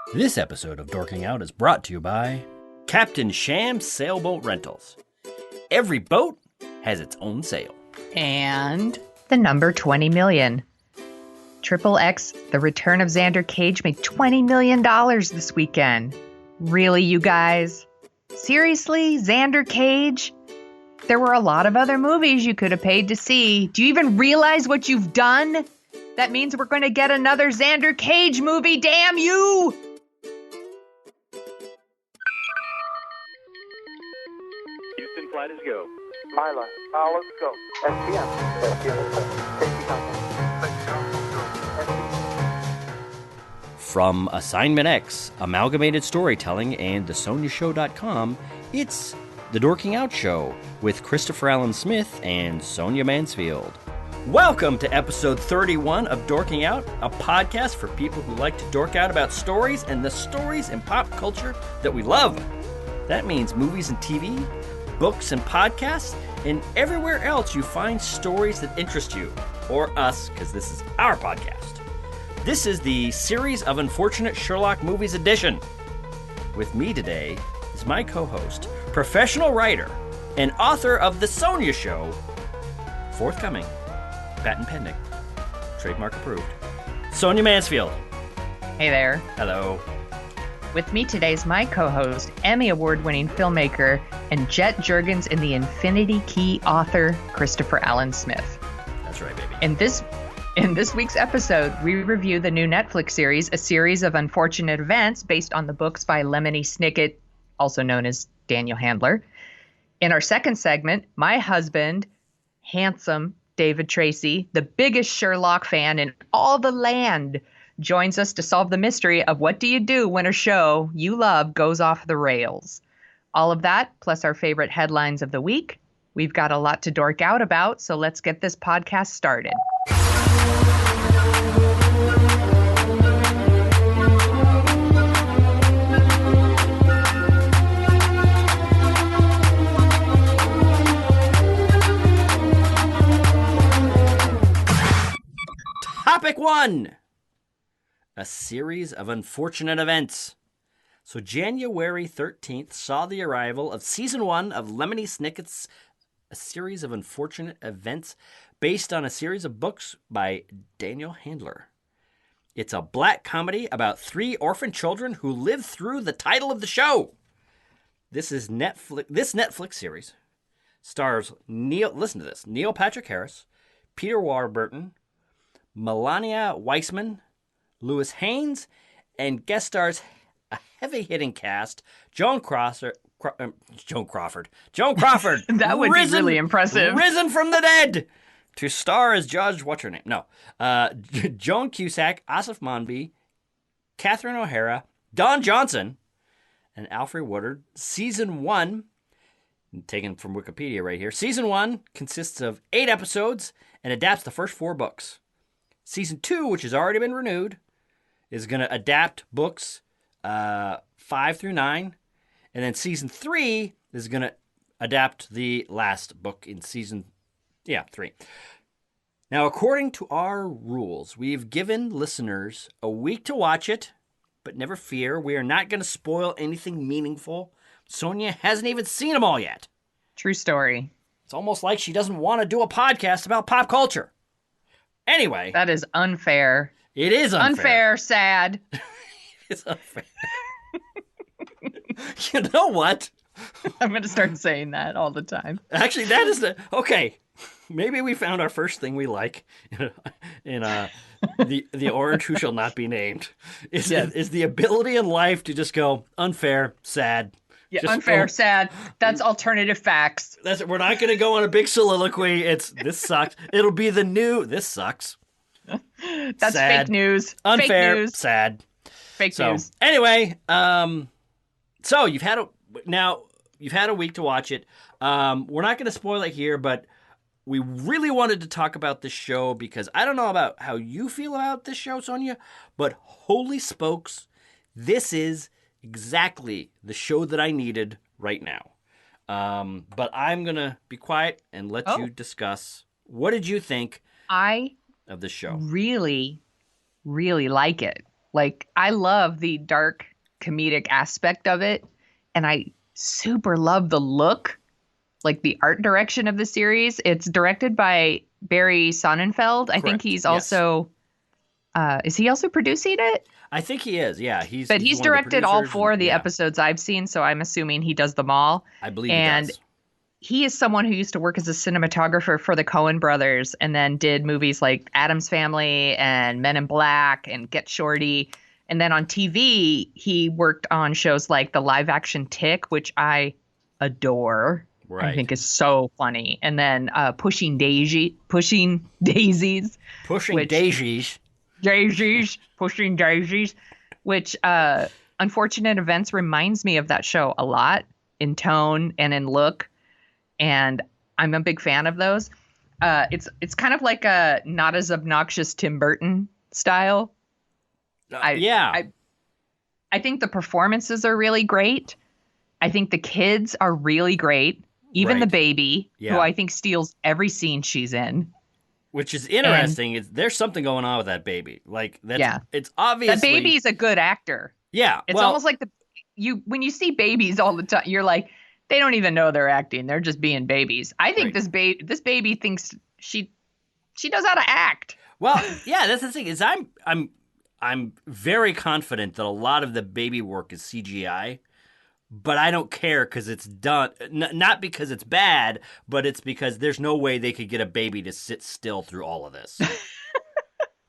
This episode of Dorking Out is brought to you by Captain Sham's Sailboat Rentals. Every boat has its own sail. And the number 20 million. Triple X, The Return of Xander Cage made $20 million this weekend. Really, you guys? Seriously, Xander Cage? There were a lot of other movies you could have paid to see. Do you even realize what you've done? That means we're going to get another Xander Cage movie, damn you! Houston, flight is go. Mila, let's go. SPM. Safety contact. From Assignment X, Amalgamated Storytelling, and thesoniashow.com, it's The Dorking Out Show with Christopher Allen Smith and Sonia Mansfield. Welcome to episode 31 of Dorking Out, a podcast for people who like to dork out about stories and the stories in pop culture that we love. That means movies and TV, books and podcasts, and everywhere else you find stories that interest you, or us, because this is our podcast. This is the Series of Unfortunate Sherlock Movies edition. With me today is my co-host, professional writer, and author of The Sonia Show, forthcoming, patent pending, trademark approved, Sonia Mansfield. Hey there. Hello. With me today is my co-host, Emmy Award-winning filmmaker, and Jet Juergens in the Infinity Key author, Christopher Allen Smith. That's right, baby. In this week's episode, we review the new Netflix series, A Series of Unfortunate Events, based on the books by Lemony Snicket, also known as Daniel Handler. In our second segment, my husband, handsome David Tracy, the biggest Sherlock fan in all the land, joins us to solve the mystery of what do you do when a show you love goes off the rails. All of that, plus our favorite headlines of the week. We've got a lot to dork out about, so let's get this podcast started. Topic 1. A series of unfortunate events. So January 13th saw the arrival of season 1 of Lemony Snicket's A Series of Unfortunate Events, based on a series of books by Daniel Handler. It's a black comedy about 3 orphan children who live through the title of the show. This Netflix series stars Neil Patrick Harris, Peter Warburton, Malina Weissman, Louis Hynes, and guest stars a heavy-hitting cast: Joan Crawford. That would be really impressive. Risen from the dead to star as Judge. What's her name? No, Joan Cusack, Aasif Mandvi, Catherine O'Hara, Don Johnson, and Alfre Woodard. Season 1, taken from Wikipedia right here. Season 1 consists of 8 episodes and adapts the first 4 books. Season 2, which has already been renewed, is going to adapt books 5 through 9. And then season 3 is going to adapt the last book in season 3. Now, according to our rules, we've given listeners a week to watch it, but never fear, we are not going to spoil anything meaningful. Sonia hasn't even seen them all yet. True story. It's almost like she doesn't want to do a podcast about pop culture. Anyway. That is unfair. It is unfair. Unfair, sad. It's unfair. You know what? I'm going to start saying that all the time. Actually, that is okay. Maybe we found our first thing we like in the orange who shall not be named. Is the ability in life to just go unfair, sad. Yeah, just unfair, sad. That's alternative facts. We're not going to go on a big soliloquy. This sucks. It'll be the new. This sucks. That's sad. Fake news. Unfair. Fake news. Sad. Fake news. Anyway, so you've had a week to watch it. We're not going to spoil it here, but we really wanted to talk about this show because I don't know about how you feel about this show, Sonia, but holy spokes, this is exactly the show that I needed right now. But I'm going to be quiet and let you discuss. What did you think of the show? Really, really like it. Like, I love the dark comedic aspect of it, and I super love the look, like the art direction of the series. It's directed by Barry Sonnenfeld. I think Correct. he's Yes. also is he also producing it? I think he is. Yeah, he's But he's one of the directed all producers, 4 of the yeah, episodes I've seen, so I'm assuming he does them all. I believe And he does. he is someone who used to work as a cinematographer for the Coen brothers and then did movies like Addams Family and Men in Black and Get Shorty. And then on TV, he worked on shows like the live action Tick, which I adore. Right. I think is so funny. And then Pushing Daisies, Pushing which- Daisies. Pushing Daisies, which Unfortunate Events reminds me of that show a lot in tone and in look. And I'm a big fan of those. It's kind of like a not as obnoxious Tim Burton style. Yeah. I think the performances are really great. I think the kids are really great. Even the Right. baby, Yeah. who I think steals every scene she's in. Which is interesting. There's something going on with that baby. Like, that's, Yeah. it's obviously... That baby's a good actor. Yeah. It's well, almost like when you see babies all the time, you're like, they don't even know they're acting. They're just being babies. I think Right. this baby thinks she knows how to act. Well, yeah, that's the thing. Is I'm very confident that a lot of the baby work is CGI, but I don't care because it's done. Not because it's bad, but it's because there's no way they could get a baby to sit still through all of this.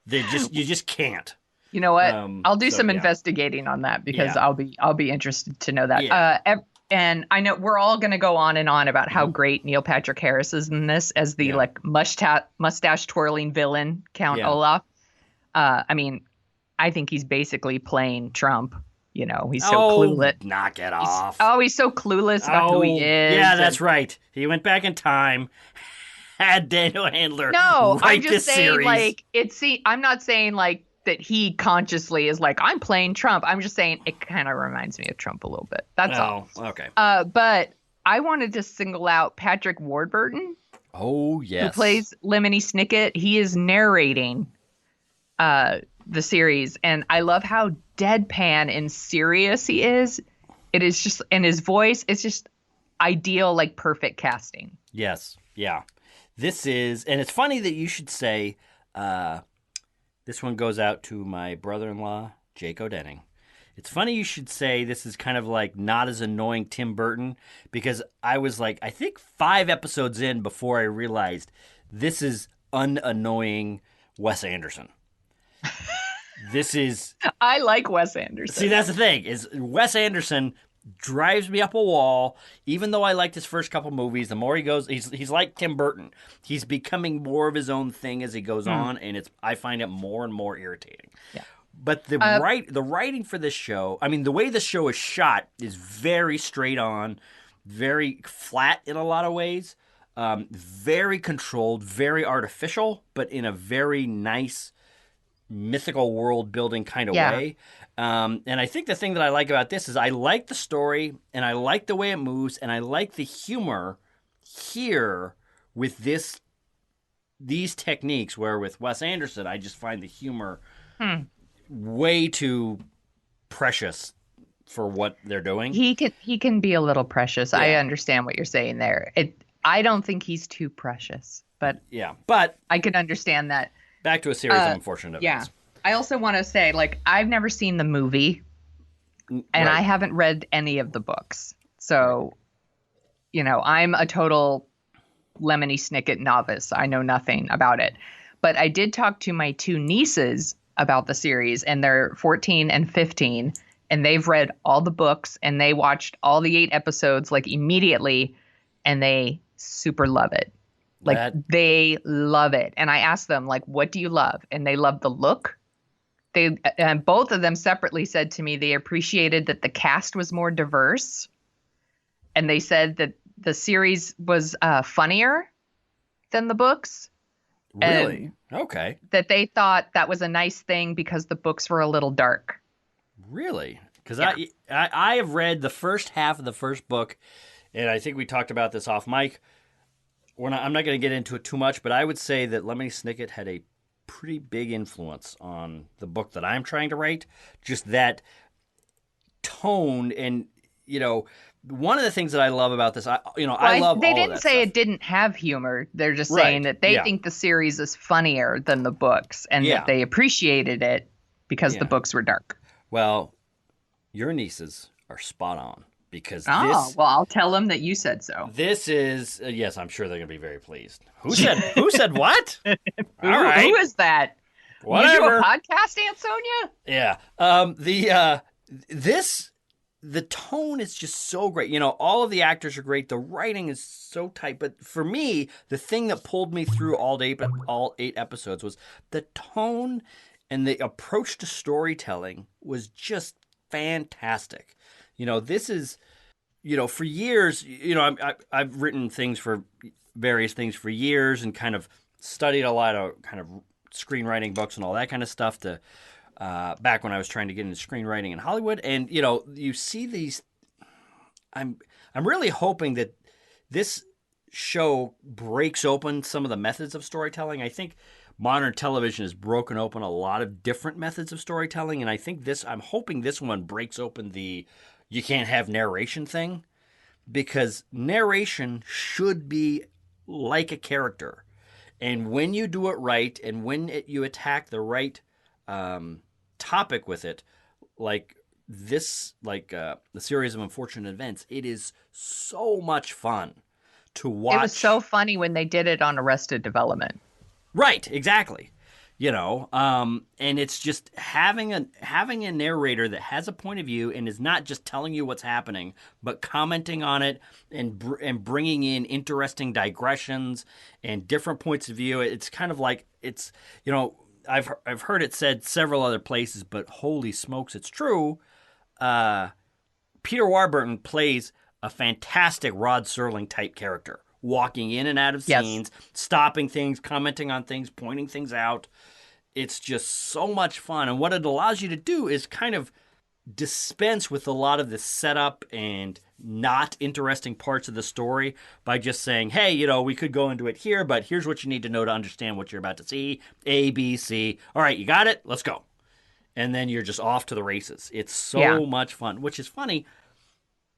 You just can't. You know what? I'll do so, some yeah. investigating on that because Yeah. I'll be interested to know that. Yeah. And I know we're all going to go on and on about how great Neil Patrick Harris is in this as the Yeah. like mustache twirling villain, Count Yeah. Olaf. I mean, I think he's basically playing Trump. You know, he's so clueless. Knock it off. He's so clueless about who he is. Yeah, that's right. He went back in time, had Daniel Handler No, write I'm just this saying series. like I'm not saying like that he consciously is like I'm playing Trump. I'm just saying it kind of reminds me of Trump a little bit. That's all. Okay. But I wanted to single out Patrick Warburton, Oh, yes. who plays Lemony Snicket. He is narrating the series, and I love how deadpan and serious he is. It is just, and his voice is just ideal, like perfect casting. Yes. Yeah. This is, and it's funny that you should say, this one goes out to my brother-in-law, Jake O'Denning. It's funny you should say this is kind of like not as annoying Tim Burton, because I was like, I think 5 episodes in before I realized this is unannoying Wes Anderson. This is... I like Wes Anderson. See, that's the thing, is Wes Anderson drives me up a wall. Even though I liked his first couple movies, the more he goes, he's like Tim Burton. He's becoming more of his own thing as he goes on, and I find it more and more irritating. Yeah. But the writing for this show, I mean, the way the show is shot is very straight on, very flat in a lot of ways, very controlled, very artificial, but in a very nice, mythical world building kind of way. And I think the thing that I like about this is I like the story, and I like the way it moves, and I like the humor here with these techniques, where with Wes Anderson, I just find the humor way too precious for what they're doing. He can be a little precious. Yeah. I understand what you're saying there. I don't think he's too precious, but Yeah, but I can understand that. back to a series of unfortunate events. Yeah. I also want to say, like, I've never seen the movie, and Right. I haven't read any of the books. So, you know, I'm a total Lemony Snicket novice. I know nothing about it. But I did talk to my 2 nieces about the series, and they're 14 and 15, and they've read all the books, and they watched all the 8 episodes, like, immediately, and they super love it. Like, they love it. And I asked them, like, what do you love? And they love the look. And both of them separately said to me they appreciated that the cast was more diverse. And they said that the series was funnier than the books. Really? Okay. That they thought that was a nice thing because the books were a little dark. Really? Because Yeah. I have read the first half of the first book, and I think we talked about this off mic. I'm not going to get into it too much, but I would say that Lemony Snicket had a pretty big influence on the book that I'm trying to write. Just that tone, and one of the things that I love about this, I love they all of didn't that say stuff. it didn't have humor. They're just Right, saying that they yeah. think the series is funnier than the books, and Yeah. that they appreciated it because the Yeah. books were dark. Well, your nieces are spot on, because Oh, well, I'll tell them that you said so. this is yes, I'm sure they're going to be very pleased. Who said what? All right. Who is that? Whatever. You do a podcast, Aunt Sonia? Yeah. The tone is just so great. All of the actors are great. The writing is so tight. But for me, the thing that pulled me through all 8 episodes was the tone, and the approach to storytelling was just fantastic. This is, for years, I've written things for various things for years, and kind of studied a lot of kind of screenwriting books and all that kind of stuff to back when I was trying to get into screenwriting in Hollywood. And you see these. I'm really hoping that this show breaks open some of the methods of storytelling. I think modern television has broken open a lot of different methods of storytelling, and I'm hoping this one breaks open the you can't have narration thing, because narration should be like a character. And when you do it right, and when you attack the right topic with it, like this, the series of unfortunate events, it is so much fun to watch. It was so funny when they did it on Arrested Development. Right, exactly. And it's just having a narrator that has a point of view and is not just telling you what's happening, but commenting on it and bringing in interesting digressions and different points of view. It's kind of like I've heard it said several other places, but holy smokes, it's true. Peter Warburton plays a fantastic Rod Serling type character, walking in and out of scenes, stopping things, commenting on things, pointing things out. It's just so much fun. And what it allows you to do is kind of dispense with a lot of the setup and not interesting parts of the story by just saying, hey, we could go into it here, but here's what you need to know to understand what you're about to see. A, B, C. All right, you got it? Let's go. And then you're just off to the races. It's so much fun, which is funny.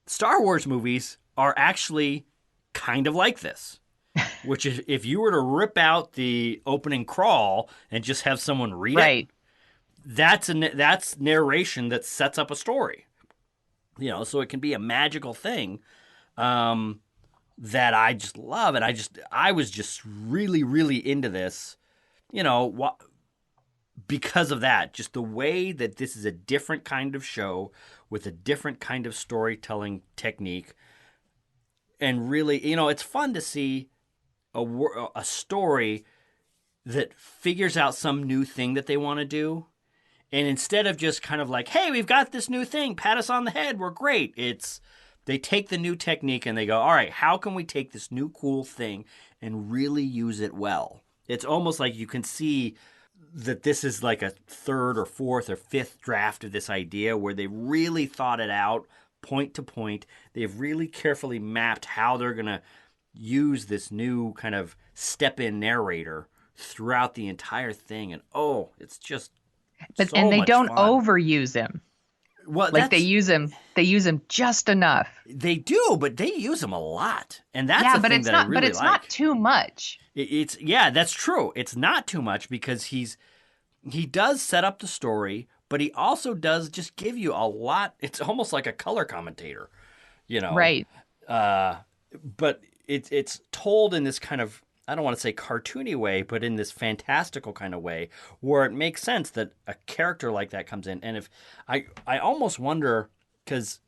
Star Wars movies are actually kind of like this. Which is, if you were to rip out the opening crawl and just have someone read it, that's narration that sets up a story. So it can be a magical thing that I just love, and I was just really, really into this, because of that. Just the way that this is a different kind of show with a different kind of storytelling technique, and really, it's fun to see a story that figures out some new thing that they want to do. And instead of just kind of like, hey, we've got this new thing, pat us on the head, we're great. They take the new technique and they go, all right, how can we take this new cool thing and really use it well? It's almost like you can see that this is like a third or fourth or fifth draft of this idea, where they really thought it out point to point. They've really carefully mapped how they're going to use this new kind of step-in narrator throughout the entire thing, and it's just so and they much don't fun. overuse him. Well, they use him just enough. They do, but they use him a lot, and that's the thing that I really like. But it's not too much. It's that's true. It's not too much, because he does set up the story, but he also does just give you a lot. It's almost like a color commentator, Right. But it's told in this kind of, I don't want to say cartoony way, but in this fantastical kind of way, where it makes sense that a character like that comes in. And if I almost wonder, because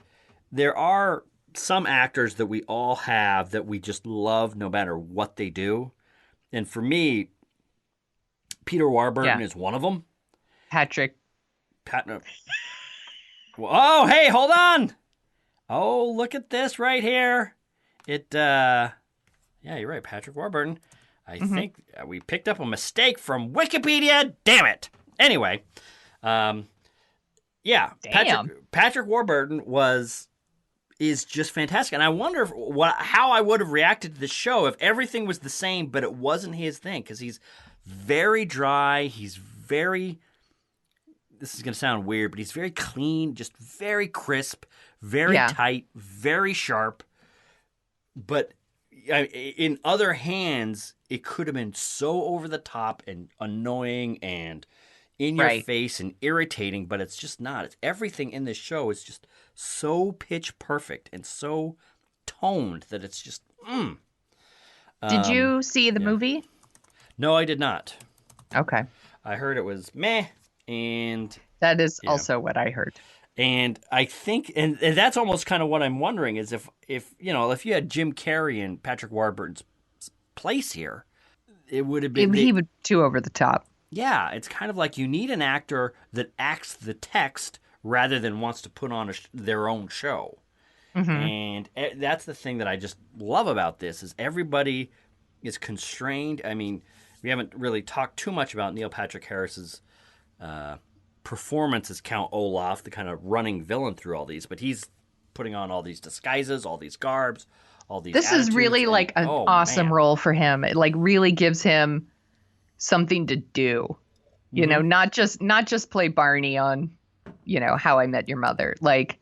there are some actors that we all have that we just love no matter what they do. And for me, Peter Warburton is one of them. Patrick. Oh, hey, hold on. Oh, look at this right here. Yeah, you're right, Patrick Warburton. I think we picked up a mistake from Wikipedia. Damn it. Anyway, Patrick Warburton is just fantastic, and I wonder how I would have reacted to the show if everything was the same, but it wasn't his thing, because he's very dry. He's very, this is going to sound weird, but he's very clean, just very crisp, very tight, very sharp. But in other hands, it could have been so over the top and annoying and in your face and irritating, but it's just not. It's everything in this show is just so pitch perfect and so toned that it's just Did you see the movie? No, I did not. Okay. I heard it was meh, and that is also what I heard. And I think, and that's almost kind of what I'm wondering is if you had Jim Carrey in Patrick Warburton's place here, it would have been he would too over the top. Yeah, it's kind of like you need an actor that acts the text rather than wants to put on their own show. Mm-hmm. And that's the thing that I just love about this is everybody is constrained. I mean, we haven't really talked too much about Neil Patrick Harris's performance as Count Olaf, the kind of running villain through all these, but he's putting on all these disguises, all these garbs, all these This is really like an awesome role for him. It like really gives him something to do. You know, not just play Barney on, How I Met Your Mother. Like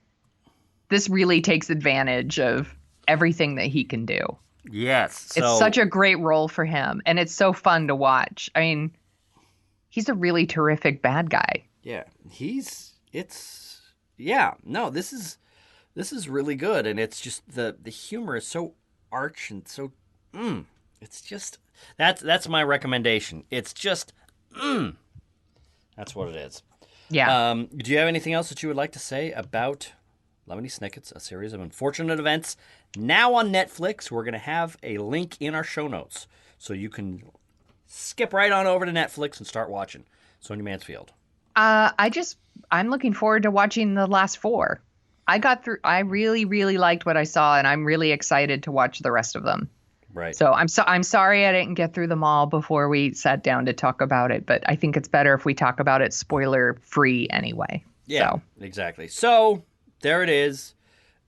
this really takes advantage of everything that he can do. Yes. It's such a great role for him, and it's so fun to watch. I mean, he's a really terrific bad guy. Yeah, this is really good, and it's just the humor is so arch and so it's just that's my recommendation. It's just that's what it is. Yeah. Do you have anything else that you would like to say about Lemony Snicket's A Series of Unfortunate Events? Now on Netflix, we're going to have a link in our show notes, so you can skip right on over to Netflix and start watching. Sonia Mansfield. I'm looking forward to watching the last 4. I really, really liked what I saw, and I'm really excited to watch the rest of them. Right. So I'm sorry I didn't get through them all before we sat down to talk about it, but I think it's better if we talk about it spoiler free anyway. Yeah, exactly. So there it is,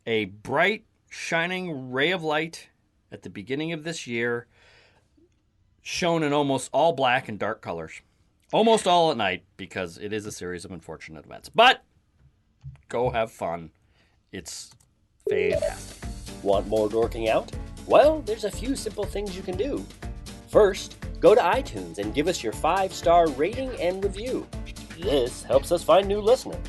a bright, shining ray of light at the beginning of this year, shown in almost all black and dark colors. Almost all at night, because it is a series of unfortunate events. But go have fun. It's fantastic. Want more dorking out? Well, there's a few simple things you can do. First, go to iTunes and give us your 5-star rating and review. This helps us find new listeners.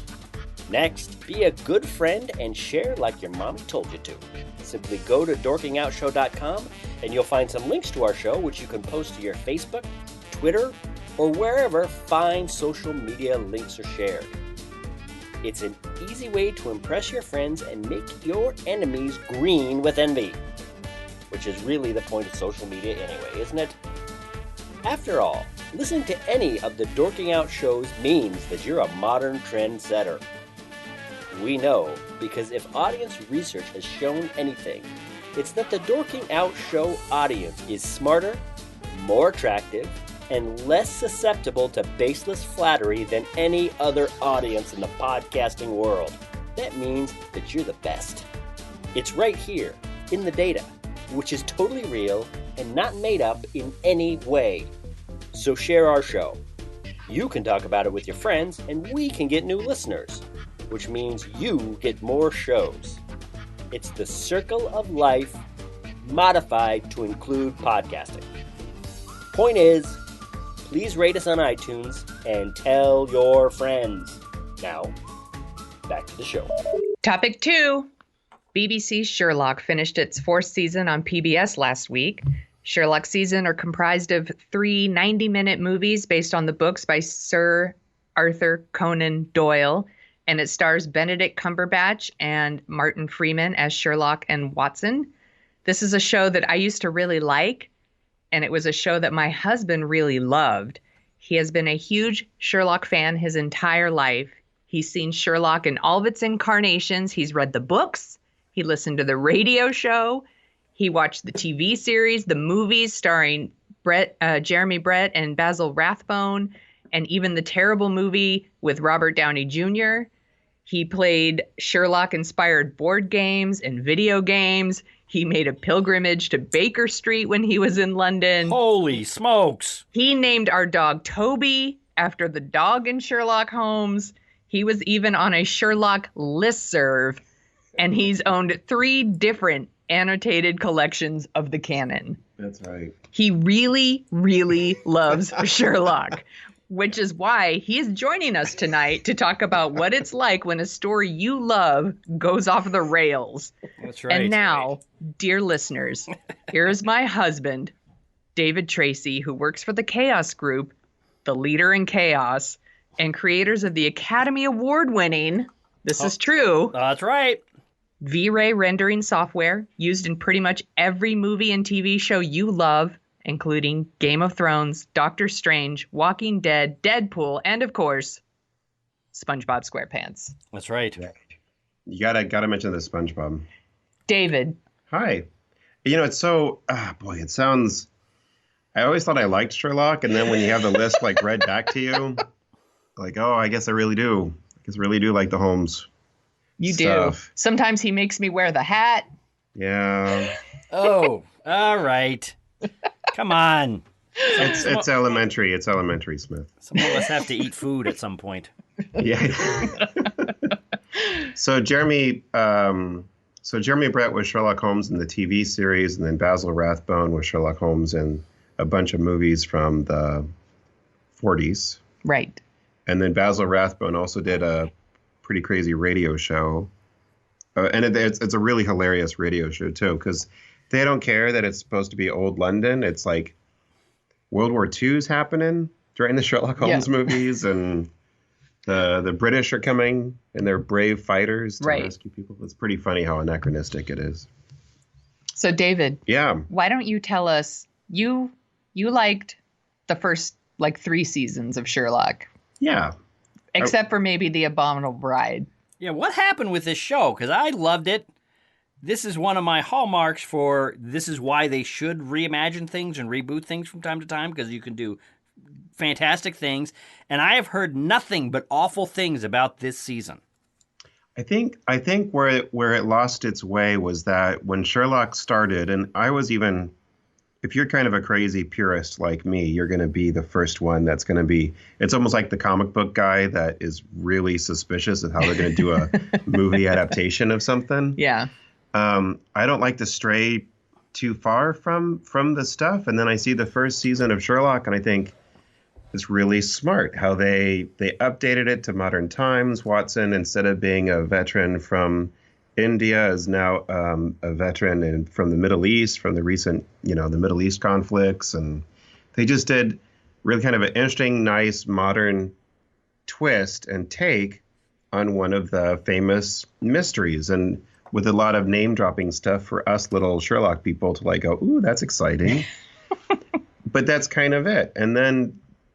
Next, be a good friend and share like your mommy told you to. Simply go to dorkingoutshow.com and you'll find some links to our show, which you can post to your Facebook, Twitter, or wherever fine social media links are shared. It's an easy way to impress your friends and make your enemies green with envy. Which is really the point of social media anyway, isn't it? After all, listening to any of the Dorking Out shows means that you're a modern trendsetter. We know, because if audience research has shown anything, it's that the Dorking Out show audience is smarter, more attractive, and less susceptible to baseless flattery than any other audience in the podcasting world. That means that you're the best. It's right here, in the data, which is totally real and not made up in any way. So share our show. You can talk about it with your friends, and we can get new listeners, which means you get more shows. It's the circle of life modified to include podcasting. Point is, please rate us on iTunes and tell your friends. Now, back to the show. Topic 2. BBC's Sherlock finished its 4th season on PBS last week. Sherlock season are comprised of 3 90-minute movies based on the books by Sir Arthur Conan Doyle, and it stars Benedict Cumberbatch and Martin Freeman as Sherlock and Watson. This is a show that I used to really like, and it was a show that my husband really loved. He has been a huge Sherlock fan his entire life. He's seen Sherlock in all of its incarnations. He's read the books. He listened to the radio show. He watched the TV series, the movies starring Jeremy Brett and Basil Rathbone, and even the terrible movie with Robert Downey Jr. He played Sherlock-inspired board games and video games. He made a pilgrimage to Baker Street when he was in London. Holy smokes. He named our dog Toby after the dog in Sherlock Holmes. He was even on a Sherlock listserv, and he's owned 3 different annotated collections of the canon. That's right. He really, really loves Sherlock, which is why he is joining us tonight to talk about what it's like when a story you love goes off the rails. That's right. And now, dear listeners, here is my husband, David Tracy, who works for the Chaos Group, the leader in chaos, and creators of the Academy Award-winning, this is true, That's right. V-Ray rendering software used in pretty much every movie and TV show you love, including Game of Thrones, Doctor Strange, Walking Dead, Deadpool, and of course, SpongeBob SquarePants. That's right. You gotta mention the SpongeBob. David. Hi. It's so it sounds. I always thought I liked Sherlock, and then when you have the list like read back to you, like, oh, I guess I really do. I really do like the Holmes. You stuff. do. Sometimes he makes me wear the hat. Yeah. Oh, all right. Come on. It's elementary. It's elementary, Smith. Some of us have to eat food at some point. Yeah. So Jeremy Brett was Sherlock Holmes in the TV series, and then Basil Rathbone was Sherlock Holmes in a bunch of movies from the 40s. Right. And then Basil Rathbone also did a pretty crazy radio show. And it's a really hilarious radio show, too, because they don't care that it's supposed to be old London. It's like World War II's happening during the Sherlock Holmes movies, and the British are coming, and they're brave fighters to rescue people. It's pretty funny how anachronistic it is. So, David. Yeah. Why don't you tell us, you liked the first, 3 seasons of Sherlock. Yeah. Except for maybe The Abominable Bride. Yeah, what happened with this show? Because I loved it. This is one of my hallmarks for this is why they should reimagine things and reboot things from time to time, because you can do fantastic things. And I have heard nothing but awful things about this season. I think where it lost its way was that when Sherlock started, and I was even, if you're kind of a crazy purist like me, you're going to be the first one that's going to be, it's almost like the comic book guy that is really suspicious of how they're going to do a movie adaptation of something. Yeah. I don't like to stray too far from the stuff. And then I see the first season of Sherlock, and I think it's really smart how they updated it to modern times. Watson, instead of being a veteran from India, is now a veteran from the Middle East, from the recent, the Middle East conflicts. And they just did really kind of an interesting, nice, modern twist and take on one of the famous mysteries. And with a lot of name-dropping stuff for us little Sherlock people to go, ooh, that's exciting. But that's kind of it.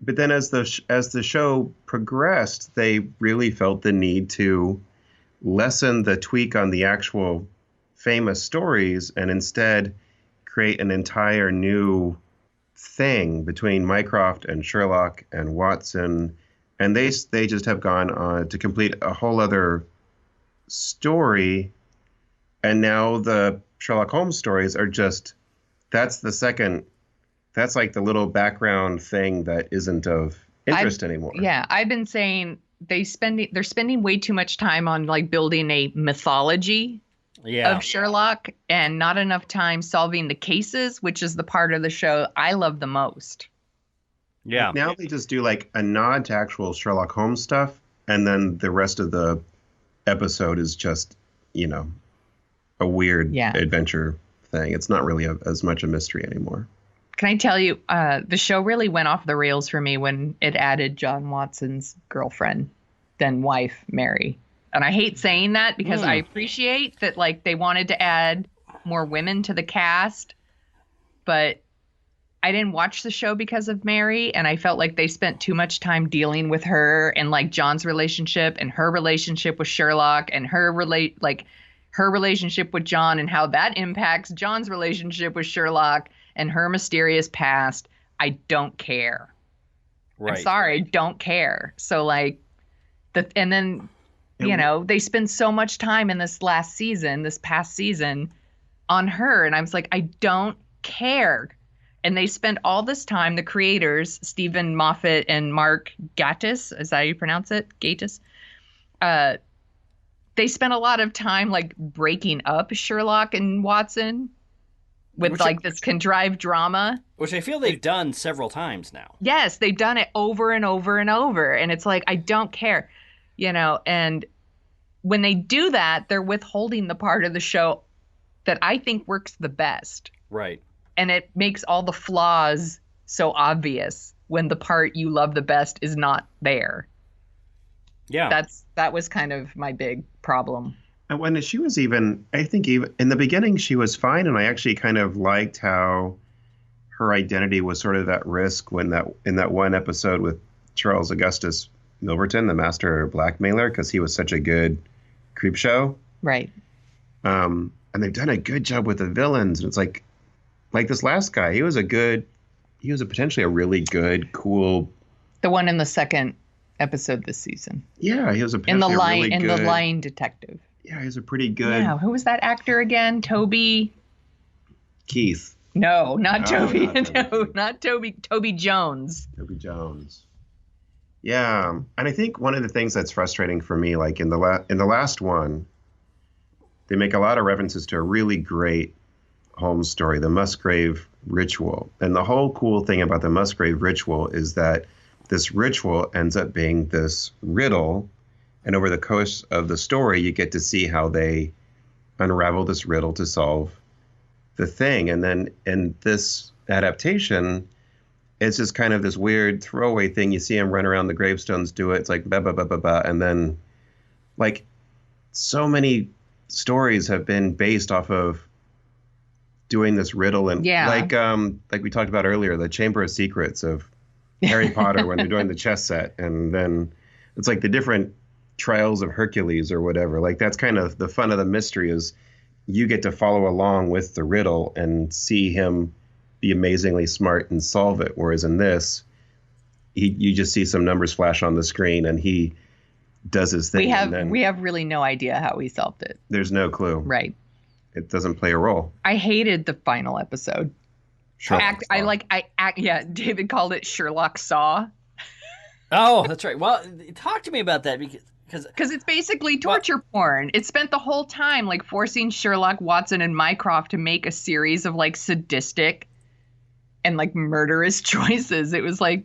But then as the show progressed, they really felt the need to lessen the tweak on the actual famous stories and instead create an entire new thing between Mycroft and Sherlock and Watson. And they just have gone on to complete a whole other story. And now the Sherlock Holmes stories are that's like the little background thing that isn't of interest anymore. Yeah, I've been saying they're spending way too much time on building a mythology of Sherlock and not enough time solving the cases, which is the part of the show I love the most. Yeah. Now they just do a nod to actual Sherlock Holmes stuff, and then the rest of the episode is just, a weird adventure thing. It's not really as much a mystery anymore. Can I tell you, the show really went off the rails for me when it added John Watson's girlfriend, then wife, Mary. And I hate saying that because I appreciate that, they wanted to add more women to the cast. But I didn't watch the show because of Mary, and I felt like they spent too much time dealing with her and, John's relationship and her relationship with Sherlock and her relationship with John and how that impacts John's relationship with Sherlock and her mysterious past. I don't care. Right. I'm sorry, I don't care. So and then You know, they spend so much time in this past season, on her. And I was like, I don't care. And they spent all this time, the creators, Stephen Moffat and Mark Gatiss, is that how you pronounce it? Gatiss? They spent a lot of time like breaking up Sherlock and Watson with this contrived drama. Which I feel they've done several times now. Yes, they've done it over and over and over. And it's like, I don't care, you know, and when they do that, they're withholding the part of the show that I think works the best. Right. And it makes all the flaws so obvious when the part you love the best is not there. Yeah. That was kind of my big problem. And when she was I think even in the beginning, she was fine. And I actually kind of liked how her identity was sort of at risk when in that one episode with Charles Augustus Milverton, the master blackmailer, because he was such a good creep show. Right. And they've done a good job with the villains. And it's like this last guy, he was potentially a really good, cool. The one in the second episode this season. Yeah, he was in the Lying Detective. Yeah, he was a pretty good. Yeah, who was that actor again? Toby Keith. No, not Toby. Not Toby. Toby Jones. Toby Jones. Yeah, and I think one of the things that's frustrating for me, like in the last one, they make a lot of references to a really great Holmes story, the Musgrave Ritual. And the whole cool thing about the Musgrave Ritual is that this ritual ends up being this riddle. And over the course of the story, you get to see how they unravel this riddle to solve the thing. And then in this adaptation, it's just kind of this weird throwaway thing. You see him run around the gravestones, do it. It's like, ba, ba, ba, ba, ba. And then, like, so many stories have been based off of doing this riddle. And like we talked about earlier, the Chamber of Secrets of Harry Potter when they're doing the chess set. And then it's like the different trials of Hercules or whatever. Like, that's kind of the fun of the mystery, is you get to follow along with the riddle and see him be amazingly smart and solve it. Whereas in this, you just see some numbers flash on the screen and he does his thing. We have really no idea how he solved it. There's no clue. Right. It doesn't play a role. I hated the final episode. David called it Sherlock Saw. Oh, that's right. Well, talk to me about that because it's basically torture porn. It spent the whole time like forcing Sherlock, Watson, and Mycroft to make a series of like sadistic and like murderous choices. It was like,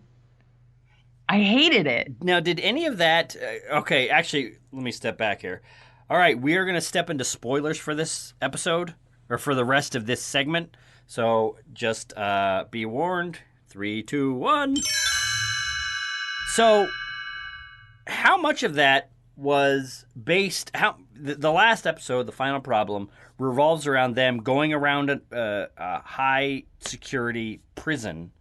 I hated it. Now, did any of that? Okay, actually, let me step back here. All right, we are going to step into spoilers for this episode or for the rest of this segment. So just be warned. 3, 2, 1. So, how much of that was based? The last episode, the final problem, revolves around them going around a high security prison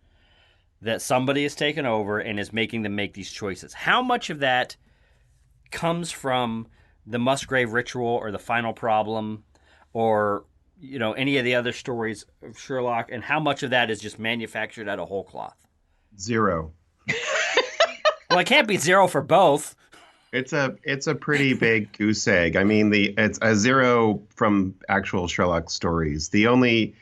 that somebody has taken over and is making them make these choices. How much of that comes from the Musgrave Ritual or the final problem, or any of the other stories of Sherlock, and how much of that is just manufactured out of whole cloth? 0. Well, it can't be 0 for both. It's a pretty big goose egg. I mean, it's a 0 from actual Sherlock stories. The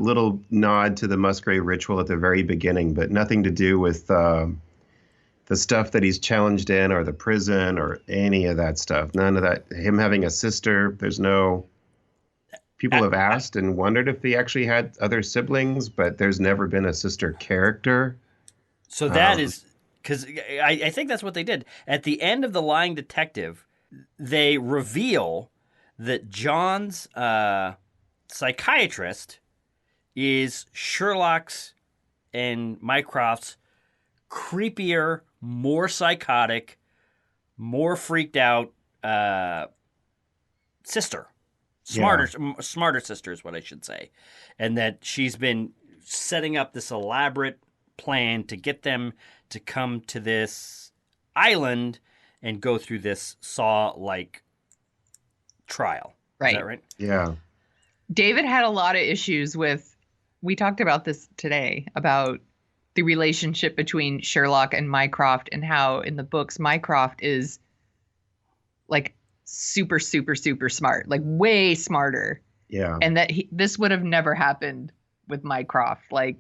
little nod to the Musgrave Ritual at the very beginning, but nothing to do with the stuff that he's challenged in, or the prison, or any of that stuff. None of that. Him having a sister. There's no. People have asked and wondered if he actually had other siblings, but there's never been a sister character. So that is. Because I think that's what they did. At the end of The Lying Detective, they reveal that John's psychiatrist is Sherlock's and Mycroft's creepier, more psychotic, more freaked out sister. Smarter sister is what I should say. And that she's been setting up this elaborate plan to get them to come to this island and go through this Saw-like trial. Right. Is that right? Yeah. David had a lot of issues with, we talked about this today, about the relationship between Sherlock and Mycroft, and how in the books Mycroft is like super, super, super smart, like way smarter. Yeah. And that this would have never happened with Mycroft. Like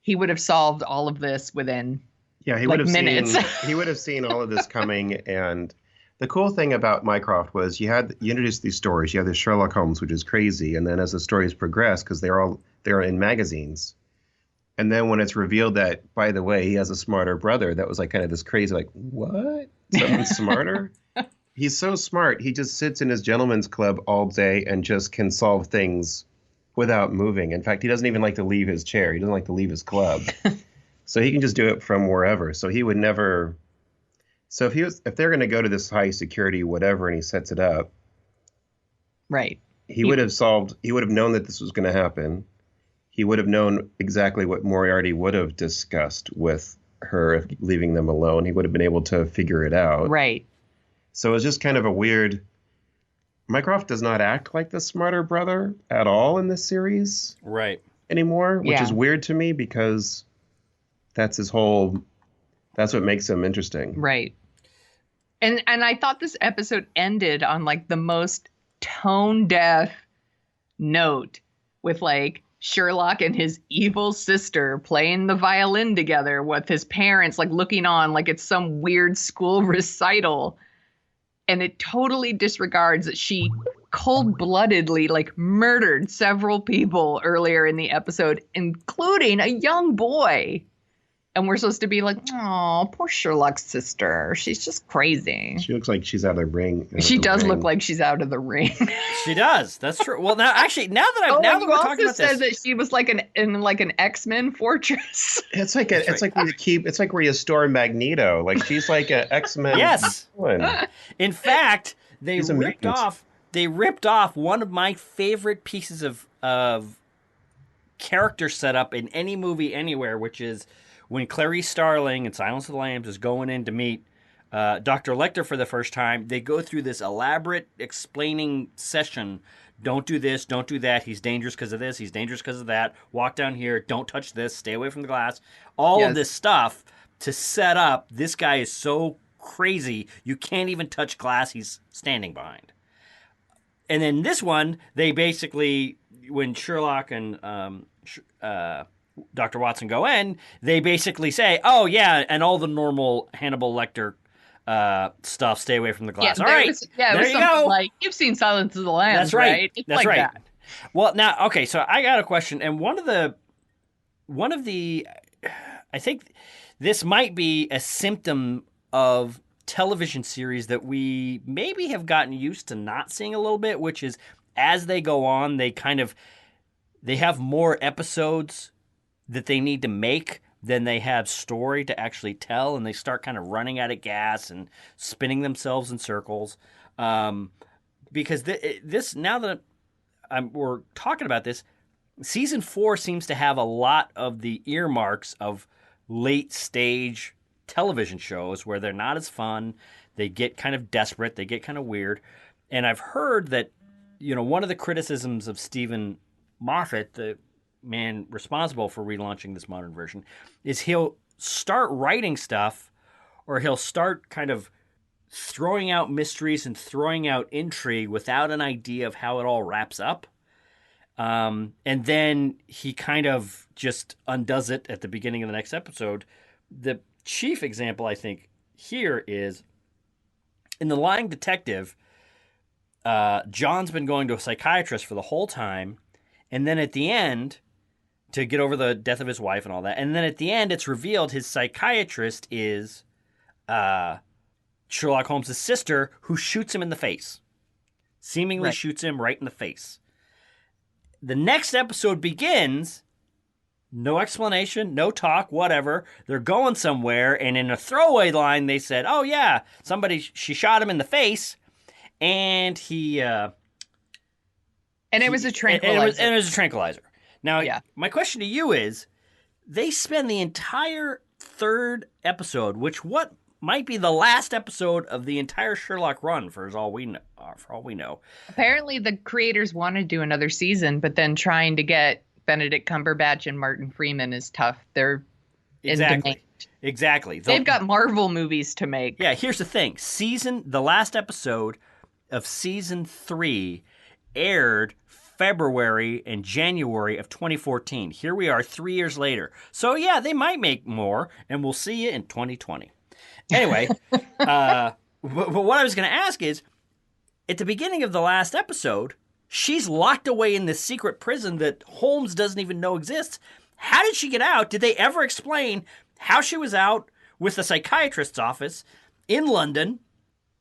he would have solved all of this within he like would have minutes. he would have seen all of this coming. And the cool thing about Mycroft was you introduced these stories. You have this Sherlock Holmes, which is crazy. And then as the stories progress, because they're in magazines. And then when it's revealed that, by the way, he has a smarter brother, that was like kind of this crazy, like, what? Someone smarter? He's so smart. He just sits in his gentleman's club all day and just can solve things without moving. In fact, he doesn't even like to leave his chair. He doesn't like to leave his club. So he can just do it from wherever. So he would never. So if they're going to go to this high security whatever and he sets it up, right. He would have known that this was going to happen. He would have known exactly what Moriarty would have discussed with her if leaving them alone. He would have been able to figure it out. Right. So it's just kind of a weird. Mycroft does not act like the smarter brother at all in this series. Right. Anymore, which is weird to me because that's what makes him interesting. Right. And I thought this episode ended on like the most tone deaf note with like Sherlock and his evil sister playing the violin together with his parents like looking on like it's some weird school recital. And it totally disregards that she cold-bloodedly like murdered several people earlier in the episode, including a young boy. And we're supposed to be like, oh, poor Sherlock's sister. She's just crazy. She looks like she's out of the ring. She does look like she's out of the ring. She does. That's true. Well, now that we're talking about said this, that she was like an X-Men fortress. It's like where you store Magneto. Like she's like an X-Men. Yes. Villain. In fact, they He's a ripped off one of my favorite pieces of character setup in any movie anywhere, which is when Clarice Starling in Silence of the Lambs is going in to meet Dr. Lecter for the first time. They go through this elaborate explaining session. Don't do this, don't do that. He's dangerous because of this. He's dangerous because of that. Walk down here. Don't touch this. Stay away from the glass. All of this stuff to set up. This guy is so crazy. You can't even touch glass he's standing behind. And then this one, they basically, when Sherlock and Dr. Watson go in, they basically say, oh, yeah, and all the normal Hannibal Lecter stuff, stay away from the glass. All right, there you go. Like, you've seen Silence of the Lambs, that's right? It's that's like right. that. Well, now, okay, so I got a question, and one of the, I think this might be a symptom of television series that we maybe have gotten used to not seeing a little bit, which is as they go on, they have more episodes that they need to make than they have story to actually tell, and they start kind of running out of gas and spinning themselves in circles. Because this now that we're talking about this, season 4 seems to have a lot of the earmarks of late stage television shows where they're not as fun. They get kind of desperate. They get kind of weird. And I've heard that, one of the criticisms of Stephen Moffat, the man responsible for relaunching this modern version, is he'll start writing stuff, or he'll start kind of throwing out mysteries and throwing out intrigue without an idea of how it all wraps up. And then he kind of just undoes it at the beginning of the next episode. The chief example, I think, here is in The Lying Detective, John's been going to a psychiatrist for the whole time, and then at the end, to get over the death of his wife and all that. And then at the end, it's revealed his psychiatrist is Sherlock Holmes' sister, who shoots him in the face. Seemingly shoots him right in the face. The next episode begins, no explanation, no talk, whatever. They're going somewhere, and in a throwaway line, they said, oh, yeah, she shot him in the face, and he... and it was a tranquilizer. And it was a tranquilizer. Now, my question to you is, they spend the entire third episode, what might be the last episode of the entire Sherlock run, for all we know. Apparently, the creators want to do another season, but then trying to get Benedict Cumberbatch and Martin Freeman is tough. They're demand. Exactly. They've got Marvel movies to make. Yeah, here's the thing. The last episode of season 3 aired February and January of 2014. Here we are 3 years later. So yeah, they might make more, and we'll see you in 2020. Anyway, but what I was going to ask is, at the beginning of the last episode, she's locked away in this secret prison that Holmes doesn't even know exists. How did she get out? Did they ever explain how she was out with the psychiatrist's office in London?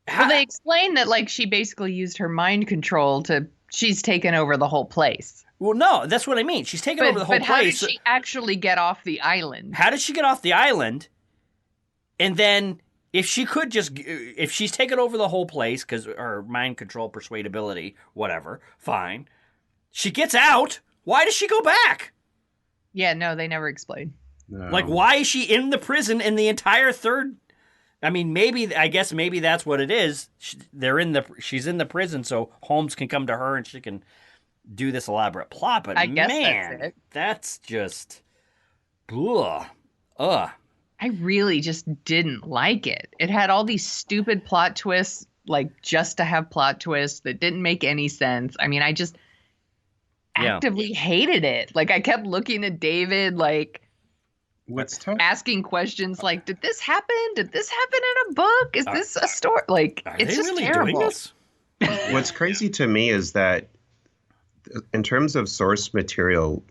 Well, they explain that like she basically used her mind control she's taken over the whole place. Well, no, that's what I mean. She's taken over the whole place. But how did she actually get off the island? How did she get off the island? And then if she's taken over the whole place because her mind control, persuadability, whatever, fine. She gets out. Why does she go back? Yeah, no, they never explain. No. Like, why is she in the prison in the entire third? I mean, I guess maybe that's what it is. She's in the prison, so Holmes can come to her and she can do this elaborate plot. But I guess man, that's just, ugh. I really just didn't like it. It had all these stupid plot twists, like just to have plot twists that didn't make any sense. I mean, I just actively hated it. Like, I kept looking at David, like, What's tough? asking questions like, did this happen? Did this happen in a book? Is this a story? Like, it's just really terrible. doing this? What's crazy to me is that in terms of source material,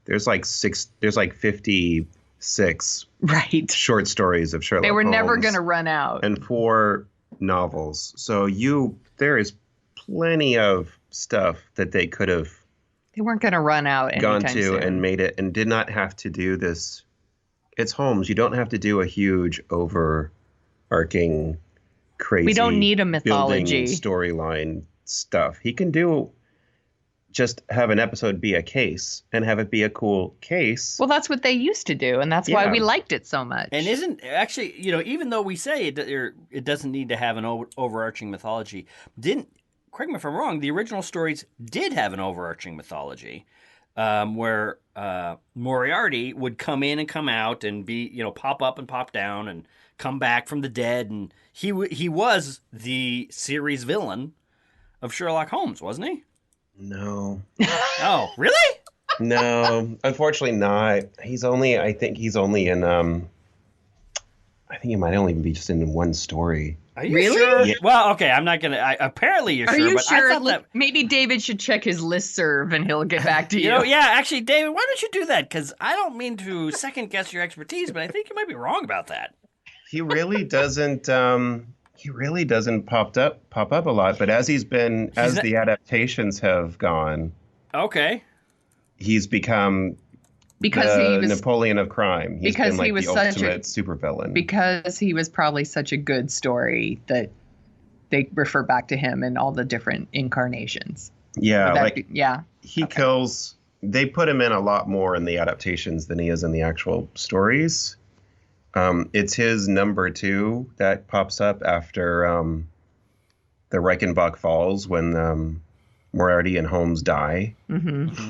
there's like 56 Right. short stories of Sherlock They were Holmes never going to run out. and 4 novels. So there is plenty of stuff that they could have They weren't going to run out gone anytime to soon. and made it, and did not have to do this. It's Holmes. You don't have to do a huge overarching crazy We don't need a mythology. storyline stuff. He can just have an episode be a case and have it be a cool case. Well, that's what they used to do, and that's why we liked it so much. And isn't actually, even though we say it doesn't need to have an overarching mythology, correct me if I'm wrong, the original stories did have an overarching mythology, where Moriarty would come in and come out and be, pop up and pop down and come back from the dead, and he was the series villain of Sherlock Holmes, wasn't he? No. Oh, really? No, unfortunately not. I think he's only in, I think he might only be just in one story. Are you Really? sure? Yeah. Well, okay, I'm not going to, apparently you're Are sure, you but sure? I thought that, Maybe David should check his listserv and he'll get back to you. yeah, actually, David, why don't you do that? Because I don't mean to second guess your expertise, but I think you might be wrong about that. He really doesn't. He really doesn't pop up a lot. But as the adaptations have gone, Okay. he's become because the he was Napoleon of crime. He's because been like he was the such ultimate supervillain. because he was probably such a good story that they refer back to him in all the different incarnations. Yeah, yeah. he kills. They put him in a lot more in the adaptations than he is in the actual stories. It's his number 2 that pops up after the Reichenbach Falls when Moriarty and Holmes die. Mm-hmm.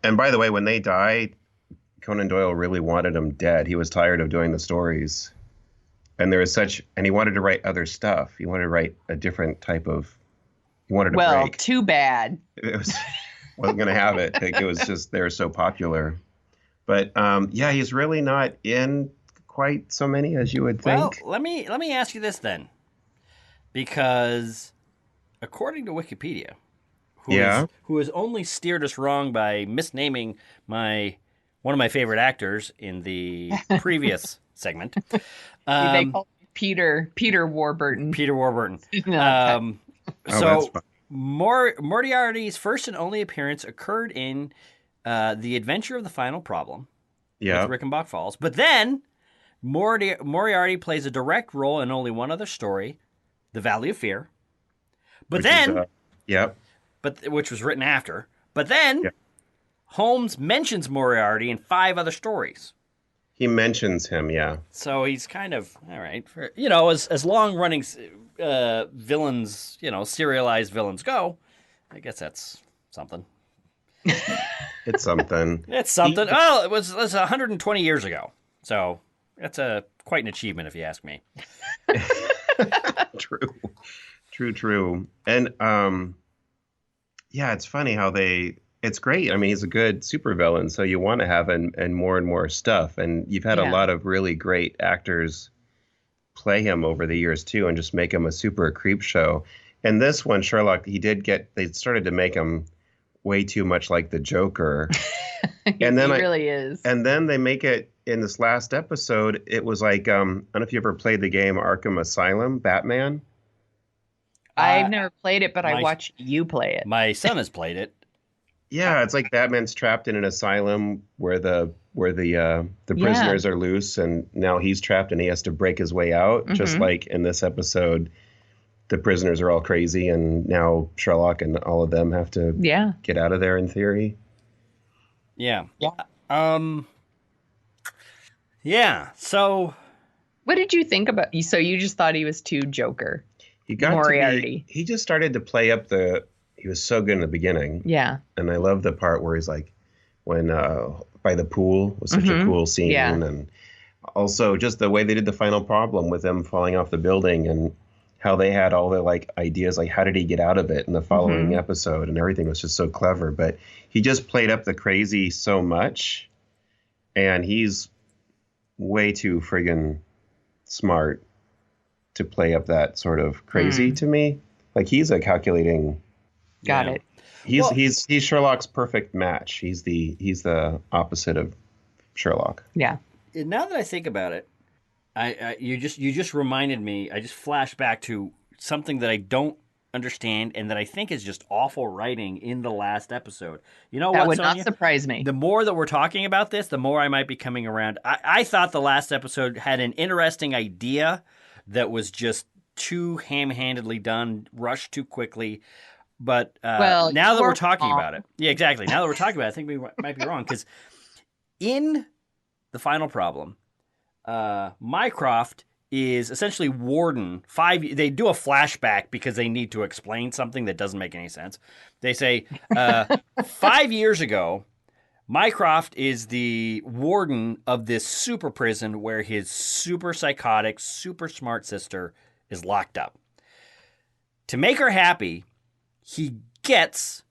And by the way, when they die, Conan Doyle really wanted them dead. He was tired of doing the stories. And he wanted to write other stuff. He wanted to write a different type of, he wanted to Well, break. too bad. It wasn't going to have it. Like, it was just, they're so popular. But he's really not in quite so many as you would think. Well, let me ask you this then, because according to Wikipedia, who has only steered us wrong by misnaming one of my favorite actors in the previous segment, They call him Peter Warburton. Peter Warburton. No, So Moriarty's first and only appearance occurred in The Adventure of the Final Problem with Reichenbach Falls, but then Moriarty plays a direct role in only one other story, The Valley of Fear. Which was written after. But then Holmes mentions Moriarty in 5 other stories. He mentions him, yeah. So he's kind of, all right, for, as long-running villains, serialized villains go, I guess that's something. It's something. It's something. Well, it was 120 years ago. So That's quite an achievement, if you ask me. True. And yeah, it's funny how it's great. I mean, he's a good supervillain, so you want to have and more stuff. And you've had a lot of really great actors play him over the years too, and just make him a super creep show. And this one, Sherlock, they started to make him way too much like the Joker. And then he really is. And then they make it in this last episode. It was like, I don't know if you ever played the game Arkham Asylum, Batman. I've never played it, but I watched you play it. My son has played it. Yeah, it's like Batman's trapped in an asylum where the prisoners are loose, and now he's trapped and he has to break his way out. Just like in this episode, the prisoners are all crazy, and now Sherlock and all of them have to get out of there. In theory. Yeah. Yeah. So, what did you think about? So you just thought he was too Joker? He got Moriarty. He just started to play up he was so good in the beginning. Yeah. And I love the part where he's like, when by the pool was such a cool scene. Yeah. And also just the way they did the final problem with them falling off the building, and how they had all the like ideas, like how did he get out of it in the following episode, and everything was just so clever. But he just played up the crazy so much, and he's way too friggin' smart to play up that sort of crazy to me. Like he's a calculating. Got it. He's Sherlock's perfect match. He's the opposite of Sherlock. Yeah. Now that I think about it, you just reminded me. I just flashed back to something that I don't understand, and that I think is just awful writing in the last episode. You know what? That would Sonia? not surprise me. The more that we're talking about this, the more I might be coming around. I thought the last episode had an interesting idea that was just too ham-handedly done, rushed too quickly. But now that we're talking about it, yeah, exactly. Now that we're talking about it, I think we might be wrong, because in the final problem, Mycroft is essentially Warden. They do a flashback because they need to explain something that doesn't make any sense. They say 5 years ago, Mycroft is the warden of this super prison where his super psychotic, super smart sister is locked up. To make her happy, he gets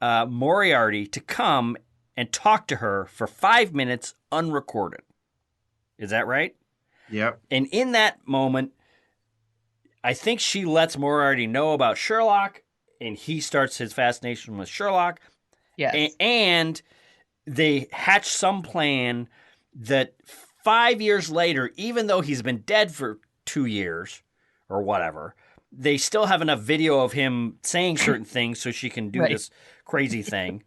Moriarty to come and talk to her for 5 minutes unrecorded. Is that right? Yep. And in that moment, I think she lets Moriarty know about Sherlock, and he starts his fascination with Sherlock. Yes. And they hatch some plan that 5 years later, even though he's been dead for 2 years or whatever, they still have enough video of him saying certain things so she can do this crazy thing.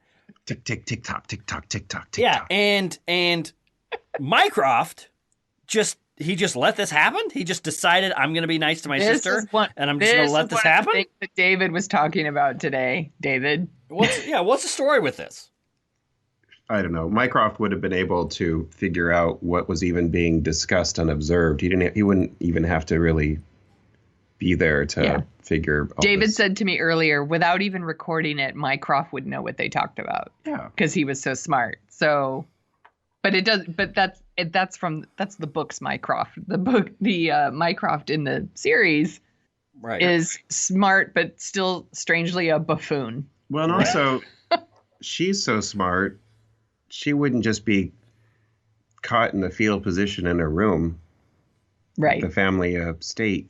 Tick, tick, tick, tock, tick, tock, tick, tock, tick, yeah, tock. and Mycroft just let this happen? He just decided, I'm going to be nice to my sister, and I'm just going to let this happen? This is what that David was talking about today, David. What's the story with this? I don't know. Mycroft would have been able to figure out what was even being discussed and observed. He wouldn't even have to really be there to figure. David said to me earlier, without even recording it, Mycroft would know what they talked about. Yeah, because he was so smart. So, but it does. But that's the book's Mycroft. The Mycroft in the series, is smart, but still strangely a buffoon. Well, and also, she's so smart. She wouldn't just be caught in the fetal position in her room. Right. The family state.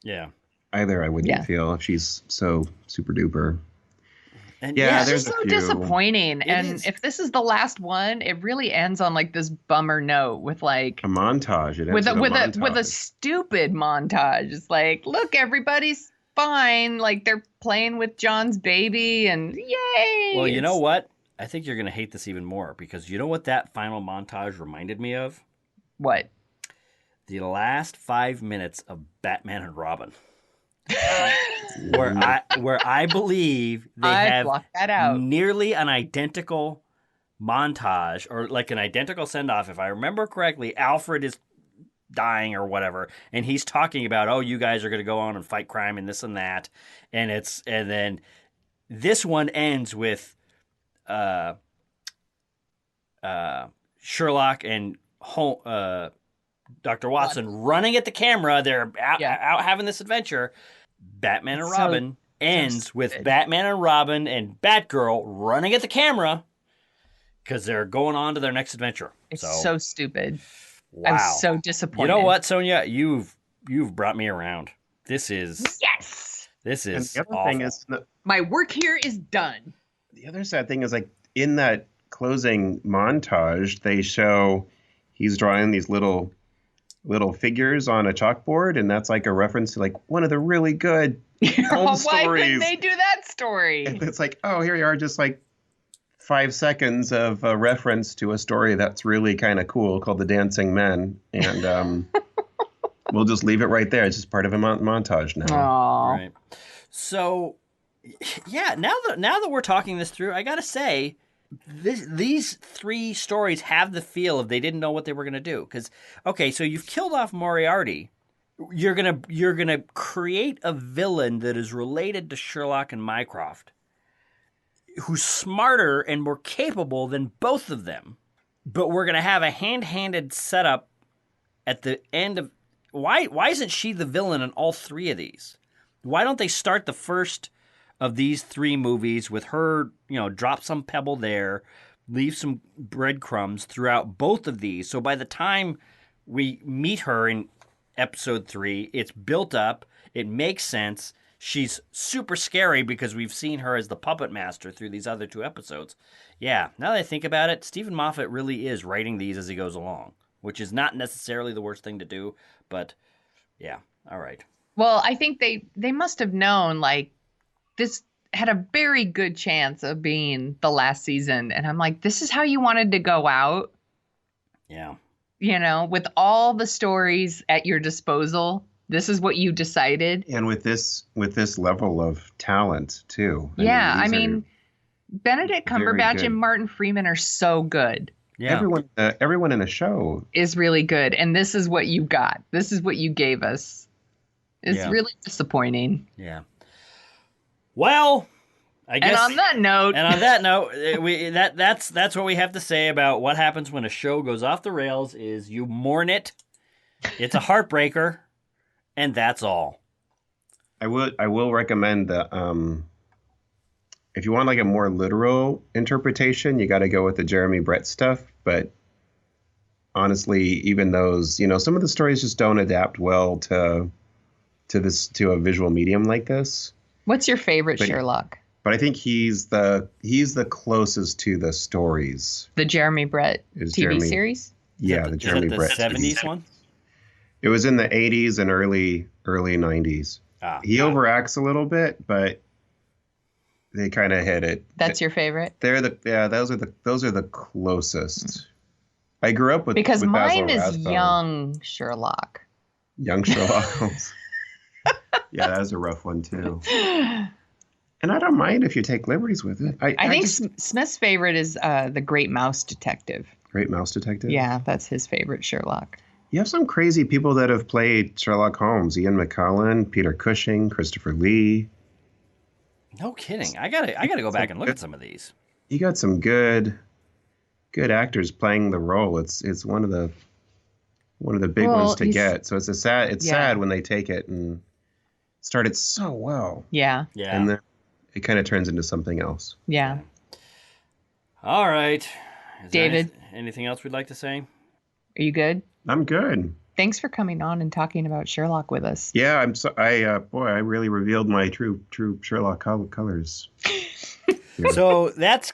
Yeah. Either I wouldn't feel if she's so super duper. And there's just so disappointing. And if this is the last one, it really ends on like this bummer note with like a montage. With a stupid montage. It's like, look, everybody's fine. Like they're playing with John's baby, and yay. Well, you know what? I think you're going to hate this even more, because you know what that final montage reminded me of? What? The last 5 minutes of Batman and Robin. where I believe they have that out. Nearly an identical montage, or like an identical send-off. If I remember correctly, Alfred is dying or whatever, and he's talking about, oh, you guys are going to go on and fight crime and this and that, and then this one ends with Sherlock and Dr. Watson running at the camera. They're out having this adventure. Batman and Robin ends with Batman and Robin and Batgirl running at the camera because they're going on to their next adventure. It's so stupid. Wow. I was so disappointed. You know what, Sonia? You've brought me around. This is And the other awful. thing is, my work here is done. the other sad thing is, like, in that closing montage, they show he's drawing these little figures on a chalkboard, and that's like a reference to like one of the really good home stories. Why couldn't they do that story? And it's like, oh, here you are, just like 5 seconds of a reference to a story that's really kind of cool called The Dancing Men, and we'll just leave it right there. It's just part of a montage now. Aww. Right. So, yeah, now that we're talking this through, I gotta say, these 3 stories have the feel of they didn't know what they were gonna do. Because, okay, so you've killed off Moriarty. You're gonna create a villain that is related to Sherlock and Mycroft, who's smarter and more capable than both of them. But we're gonna have a hand-handed setup at the end of. Why isn't she the villain in all 3 of these? Why don't they start the first of these 3 movies with her, drop some pebble there, leave some breadcrumbs throughout both of these. So by the time we meet her in episode 3, it's built up, it makes sense. She's super scary because we've seen her as the puppet master through these other 2 episodes. Yeah, now that I think about it, Stephen Moffat really is writing these as he goes along, which is not necessarily the worst thing to do, but yeah, all right. Well, I think they must have known, like, this had a very good chance of being the last season. And I'm like, this is how you wanted to go out? Yeah. With all the stories at your disposal, this is what you decided. And with this level of talent too. I mean, Benedict Cumberbatch and Martin Freeman are so good. Yeah. Everyone in a show is really good. And this is what you got. This is what you gave us. It's really disappointing. Yeah. Well, I guess. And on that note, that's what we have to say about what happens when a show goes off the rails. Is you mourn it. It's a heartbreaker, and that's all. I will recommend the if you want like a more literal interpretation, you got to go with the Jeremy Brett stuff. But honestly, even those, some of the stories just don't adapt well to a visual medium like this. What's your favorite Sherlock? But I think he's the closest to the stories. The Jeremy Brett TV series? Yeah, the Jeremy Brett. Is that the 70s one? It was in the 80s and early 90s. He overacts a little bit, but they kind of hit it. That's your favorite? Those are the closest. I grew up with because with mine Basil is Rathbone. Young Sherlock. Young Sherlock. Yeah, that was a rough one too. And I don't mind if you take liberties with it. I think Smith's favorite is The Great Mouse Detective. Great Mouse Detective? Yeah, that's his favorite Sherlock. You have some crazy people that have played Sherlock Holmes. Ian McKellen, Peter Cushing, Christopher Lee. No kidding. I gotta go back and look at some of these. You got some good actors playing the role. It's one of the big ones to get. So it's sad when they take it and started so well. Yeah. Yeah. And then it kind of turns into something else. Yeah. All right. David, anything else we'd like to say? Are you good? I'm good. Thanks for coming on and talking about Sherlock with us. Yeah, I really revealed my true Sherlock colors. So that's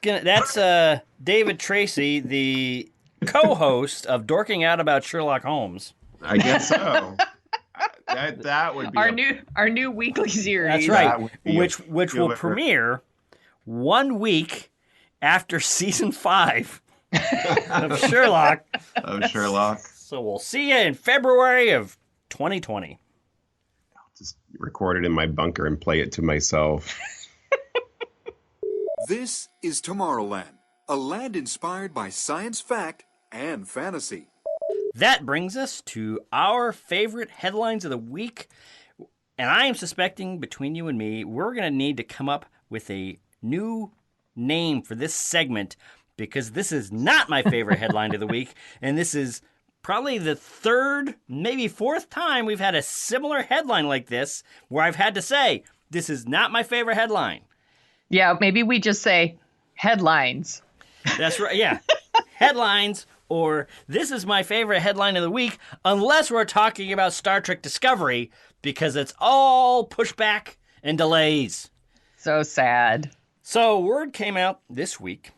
David Tracy, the co-host of Dorking Out About Sherlock Holmes. I guess so. That would be our new weekly series. That's right, which will premiere 1 week after season 5 of Sherlock. So we'll see you in February of 2020. I'll just record it in my bunker and play it to myself. This is Tomorrowland, a land inspired by science fact and fantasy. That brings us to our favorite headlines of the week. And I am suspecting, between you and me, we're going to need to come up with a new name for this segment, because this is not my favorite headline of the week, and this is probably the third, maybe fourth time we've had a similar headline like this where I've had to say, this is not my favorite headline. Yeah, maybe we just say headlines. That's right. Yeah. Headlines, or this is my favorite headline of the week, unless we're talking about Star Trek Discovery, because it's all pushback and delays. So sad. So word came out this week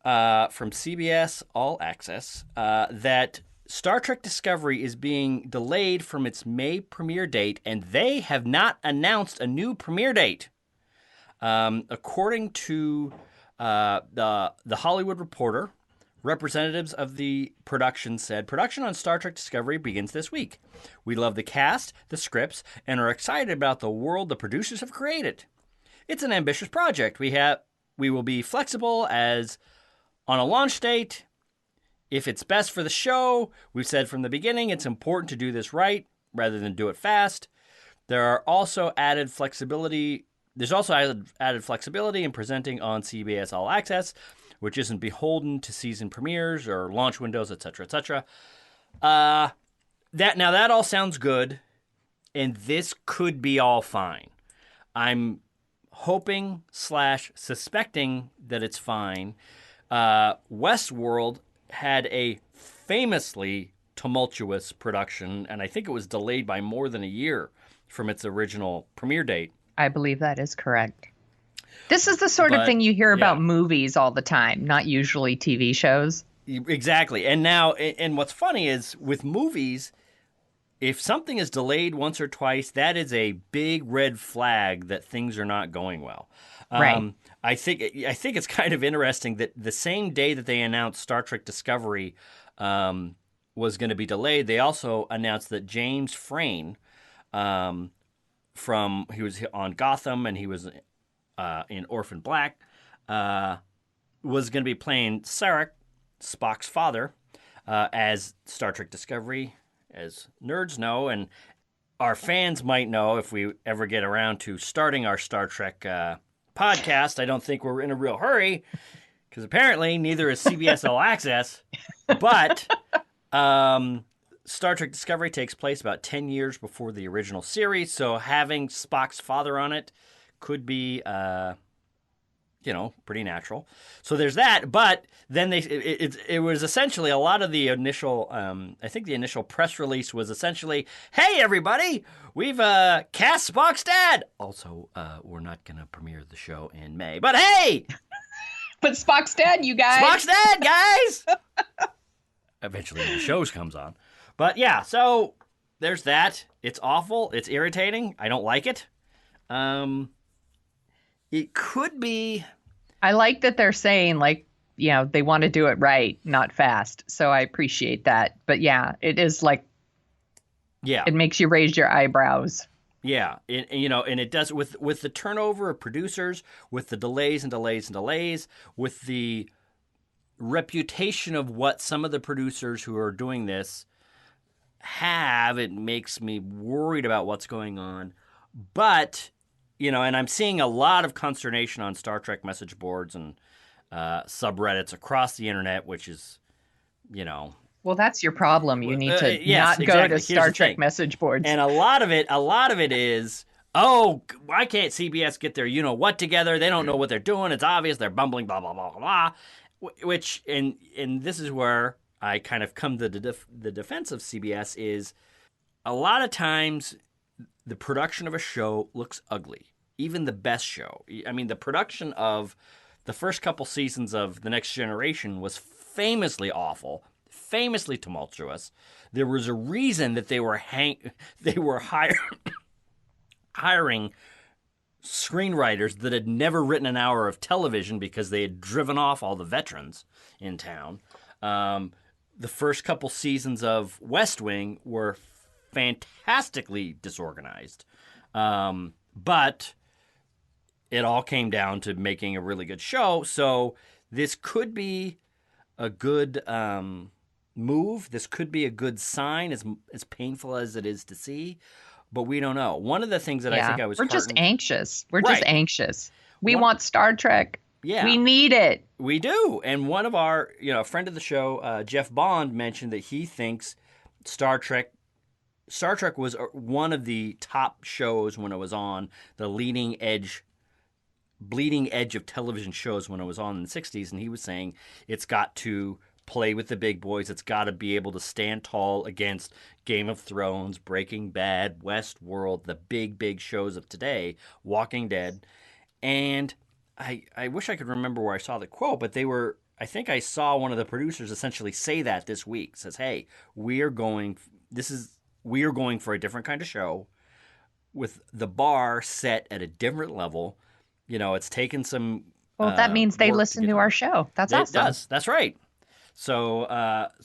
from CBS All Access that Star Trek Discovery is being delayed from its May premiere date, and they have not announced a new premiere date. According to the Hollywood Reporter, representatives of the production said, production on Star Trek Discovery begins this week. We love the cast, the scripts, and are excited about the world the producers have created. It's an ambitious project. We will be flexible as on a launch date. If it's best for the show, we've said from the beginning it's important to do this right rather than do it fast. There's also added flexibility in presenting on CBS All Access, which isn't beholden to season premieres or launch windows, etc., etc. That all sounds good, and this could be all fine. I'm hoping / suspecting that it's fine. Westworld had a famously tumultuous production, and I think it was delayed by more than a year from its original premiere date. I believe that is correct. This is the sort of thing you hear about movies all the time, not usually TV shows. Exactly. And now, and what's funny is with movies, if something is delayed once or twice, that is a big red flag that things are not going well. Right. I think it's kind of interesting that the same day that they announced Star Trek Discovery was going to be delayed, they also announced that James Frain, he was on Gotham and he was in Orphan Black, was going to be playing Sarek, Spock's father, as Star Trek Discovery, as nerds know, and our fans might know if we ever get around to starting our Star Trek podcast. I don't think we're in a real hurry, because apparently neither is CBS All Access, but Star Trek Discovery takes place about 10 years before the original series, so having Spock's father on it could be, pretty natural. So there's that, but then it was essentially a lot of the initial, I think the initial press release was essentially, hey, everybody, we've cast Spock's dad. Also, we're not going to premiere the show in May, but hey! But Spock's dad, you guys. Spock's dad, guys! Eventually the show comes on. But yeah, so there's that. It's awful. It's irritating. I don't like it. It could be. I like that they're saying, they want to do it right, not fast. So I appreciate that. But yeah, it is it makes you raise your eyebrows. Yeah, and it does with the turnover of producers, with the delays and delays and delays, with the reputation of what some of the producers who are doing this have, it makes me worried about what's going on. But, and I'm seeing a lot of consternation on Star Trek message boards and subreddits across the internet, which is, Well, that's your problem. You need to yes, not exactly. go to Star Trek message boards. And a lot of it is, oh, why can't CBS get their what together? They don't know what they're doing. It's obvious they're bumbling, blah, blah, blah, blah, blah. Which, and this is where I kind of come to the defense of CBS is a lot of times the production of a show looks ugly. Even the best show. I mean, the production of the first couple seasons of The Next Generation was famously awful, famously tumultuous. There was a reason that they were hiring screenwriters that had never written an hour of television because they had driven off all the veterans in town. The first couple seasons of West Wing were fantastically disorganized. But it all came down to making a really good show. So this could be a good move. This could be a good sign, as painful as it is to see. But we don't know. One of the things that I think I was... We're just anxious. Just anxious. We One- want Star Trek. Yeah. We need it. We do. And one of our, a friend of the show, Jeff Bond, mentioned that he thinks Star Trek. Star Trek was one of the top shows when it was on, the bleeding edge of television shows when it was on in the 60s, and he was saying it's got to play with the big boys. It's got to be able to stand tall against Game of Thrones, Breaking Bad, Westworld, the big shows of today, Walking Dead. And I wish I could remember where I saw the quote, but I think I saw one of the producers essentially say that this week. Says, hey, we are going for a different kind of show with the bar set at a different level. You know, it's taken some. Well, that means they listen to our show. That's awesome. It does. That's right. So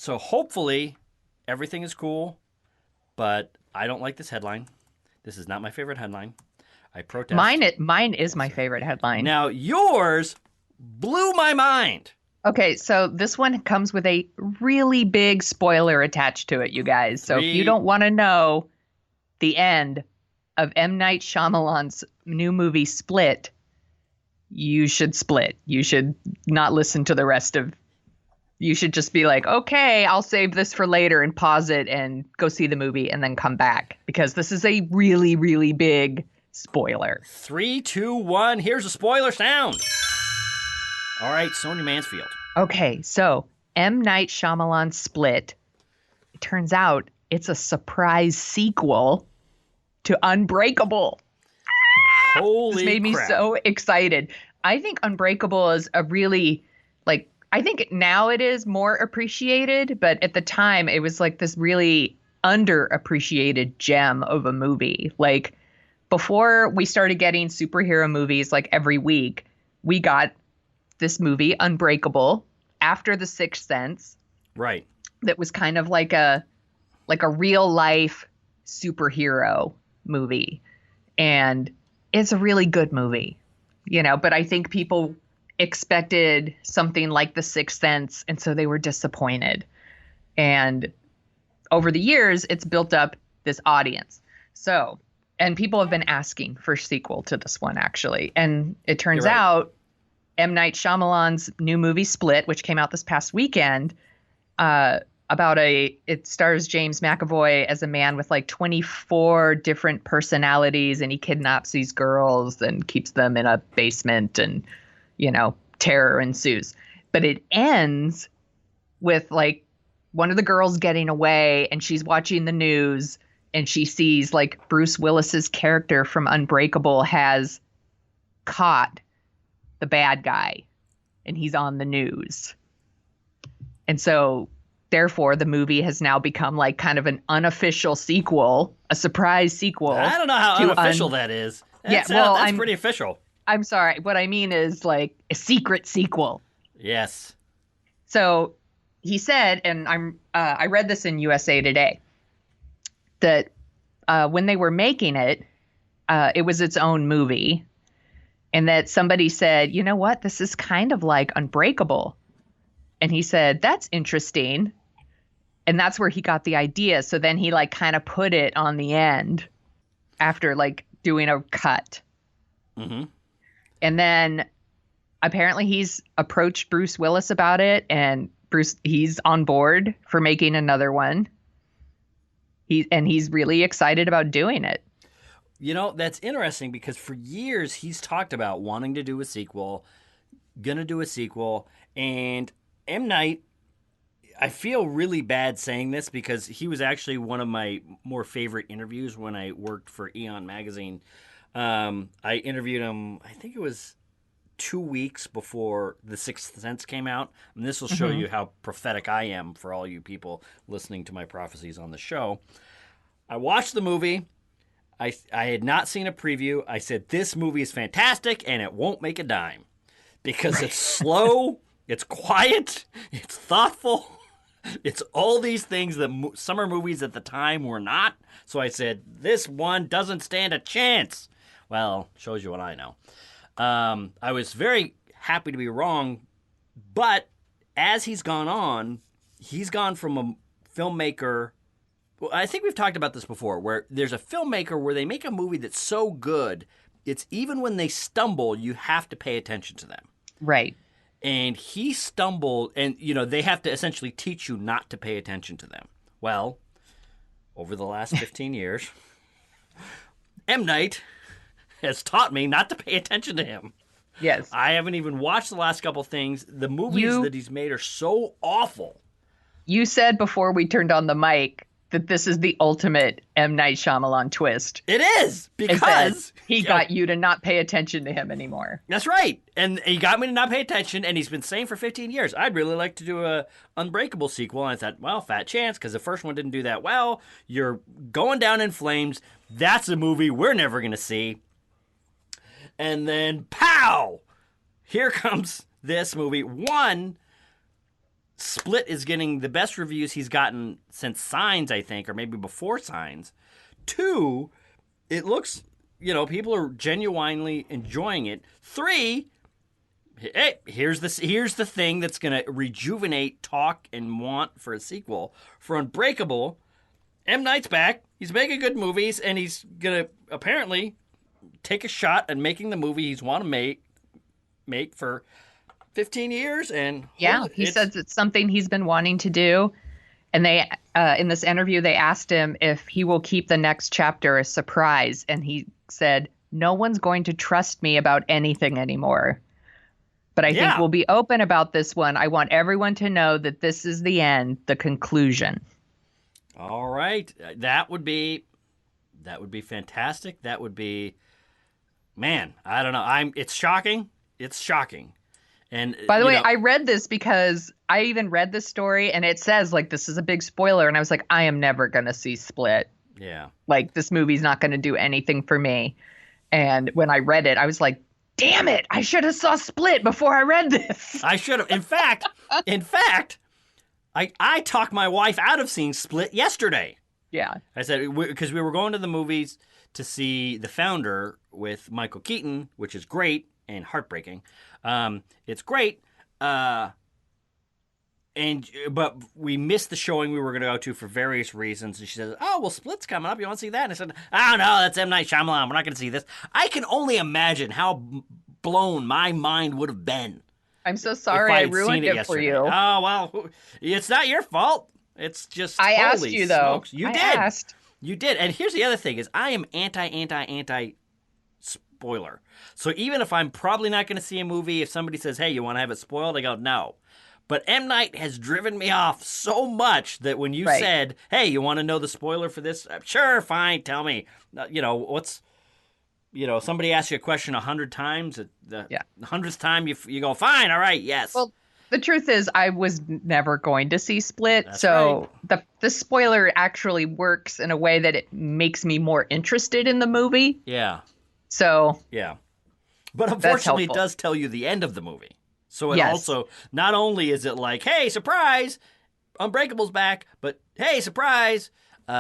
hopefully everything is cool, but I don't like this headline. This is not my favorite headline. I protest. Mine is my favorite headline. Now yours blew my mind. Okay, so this one comes with a really big spoiler attached to it, you guys. So if you don't want to know the end of M. Night Shyamalan's new movie Split, you should split. You should not listen to the rest of. You should just be like, okay, I'll save this for later and pause it and go see the movie and then come back, because this is a really, really big spoiler. 3, 2, 1. Here's a spoiler sound. All right, Sonia Mansfield. Okay, so M. Night Shyamalan's Split. It turns out it's a surprise sequel to Unbreakable. Holy This made me crap. so excited. I think Unbreakable is a really, I think now it is more appreciated, but at the time it was like this really underappreciated gem of a movie. Like, before we started getting superhero movies like every week, we got this movie Unbreakable after The Sixth Sense. Right. That was kind of like a real life superhero movie. And it's a really good movie, but I think people expected something like The Sixth Sense, and so they were disappointed. And over the years, it's built up this audience. So, and people have been asking for a sequel to this one, actually. And it turns out M. Night Shyamalan's new movie Split, which came out this past weekend, it stars James McAvoy as a man with 24 different personalities, and he kidnaps these girls and keeps them in a basement, and terror ensues. But it ends with one of the girls getting away, and she's watching the news, and she sees Bruce Willis's character from Unbreakable has caught the bad guy, and he's on the news. And so therefore the movie has now become kind of an unofficial sequel, a surprise sequel. I don't know how unofficial that is. That's pretty official. I'm sorry. What I mean is a secret sequel. Yes. So he said, and I read this in USA Today, that when they were making it, it was its own movie, and that somebody said, you know what, this is kind of like Unbreakable. And he said, that's interesting. And that's where he got the idea. So then he kind of put it on the end after doing a cut. Mm-hmm. And then apparently he's approached Bruce Willis about it, and he's on board for making another one. He's really excited about doing it. That's interesting, because for years he's talked about wanting to do a sequel, gonna do a sequel, and M. Night, I feel really bad saying this because he was actually one of my more favorite interviews when I worked for Eon Magazine. I interviewed him, I think it was 2 weeks before The Sixth Sense came out. And this will show you how prophetic I am for all you people listening to my prophecies on the show. I watched the movie. I had not seen a preview. I said, this movie is fantastic and it won't make a dime. Because it's slow, it's quiet, it's thoughtful. It's all these things that summer movies at the time were not. So I said, this one doesn't stand a chance. Well, shows you what I know. I was very happy to be wrong, but as he's gone on, he's gone from a filmmaker. Well, I think we've talked about this before, where there's a filmmaker where they make a movie that's so good, it's even when they stumble, you have to pay attention to them. Right. And he stumbled, and they have to essentially teach you not to pay attention to them. Well, over the last 15 years, M. Night has taught me not to pay attention to him. Yes. I haven't even watched the last couple things. The movies that he's made are so awful. You said before we turned on the mic that this is the ultimate M. Night Shyamalan twist. It is, because he got you to not pay attention to him anymore. That's right. And he got me to not pay attention, and he's been saying for 15 years, I'd really like to do a Unbreakable sequel. And I thought, well, fat chance, because the first one didn't do that well. You're going down in flames. That's a movie we're never going to see. And then, pow! Here comes this movie. One, Split is getting the best reviews he's gotten since Signs, I think, or maybe before Signs. Two, it looks, people are genuinely enjoying it. Three, hey, here's the thing that's going to rejuvenate talk and want for a sequel. For Unbreakable, M. Night's back. He's making good movies, and he's going to apparently take a shot at making the movie he's want to make for 15 years. And he says it's something he's been wanting to do. And they in this interview, they asked him if he will keep the next chapter a surprise. And he said, no one's going to trust me about anything anymore. But I think we'll be open about this one. I want everyone to know that this is the end, the conclusion. All right. That would be fantastic. That would be, man, I don't know. It's shocking. It's shocking. And by the way, I read this because I even read this story and it says like this is a big spoiler. And I was like, I am never going to see Split. Yeah. Like this movie's not going to do anything for me. And when I read it, I was like, damn it. I should have saw Split before I read this. I should have. In fact, I talked my wife out of seeing Split yesterday. Yeah. I said, because we were going to the movies to see The Founder with Michael Keaton, which is great and heartbreaking. It's great. But we missed the showing we were going to go to for various reasons. And she says, oh, well, Split's coming up. You want to see that? And I said, oh, no, that's M. Night Shyamalan. We're not going to see this. I can only imagine how blown my mind would have been. I'm so sorry I ruined it for you. Oh, well, it's not your fault. It's just I asked you, though. Smokes. You I did. Asked. You did. And here's the other thing is I am anti spoiler. So even if I'm probably not going to see a movie, if somebody says, hey, you want to have it spoiled? I go, no. But M. Night has driven me off so much that when you said, hey, you want to know the spoiler for this? Sure, fine, tell me. Somebody asks you a question 100 times. The 100th time you go, fine, all right, yes. Well, the truth is I was never going to see Split. That's so right. The spoiler actually works in a way that it makes me more interested in the movie. Yeah. So. Yeah. But unfortunately, it does tell you the end of the movie. So it also, not only is it like, hey, surprise, Unbreakable's back, but hey, surprise, you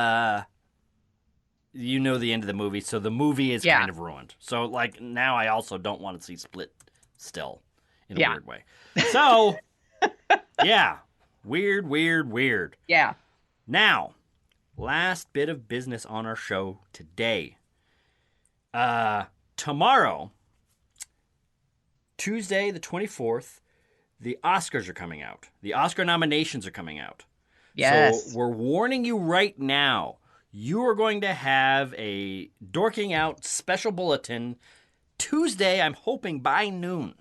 know the end of the movie, so the movie is kind of ruined. So, like, now I also don't want to see Split still in a weird way. So, weird. Yeah. Now, last bit of business on our show today. Tomorrow, Tuesday the 24th, the Oscars are coming out. The Oscar nominations are coming out. Yes. So we're warning you right now. You are going to have a Dorking Out special bulletin Tuesday, I'm hoping by noon.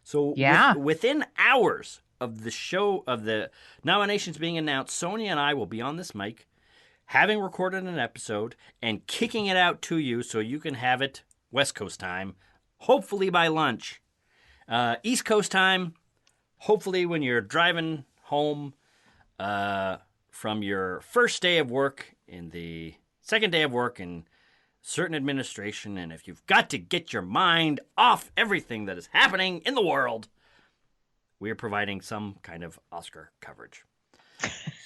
So within hours of the show, of the nominations being announced, Sonia and I will be on this mic, having recorded an episode, and kicking it out to you so you can have it West Coast time, hopefully by lunch. East Coast time, hopefully when you're driving home from your first day of work in the second day of work in certain administration, and if you've got to get your mind off everything that is happening in the world, we are providing some kind of Oscar coverage.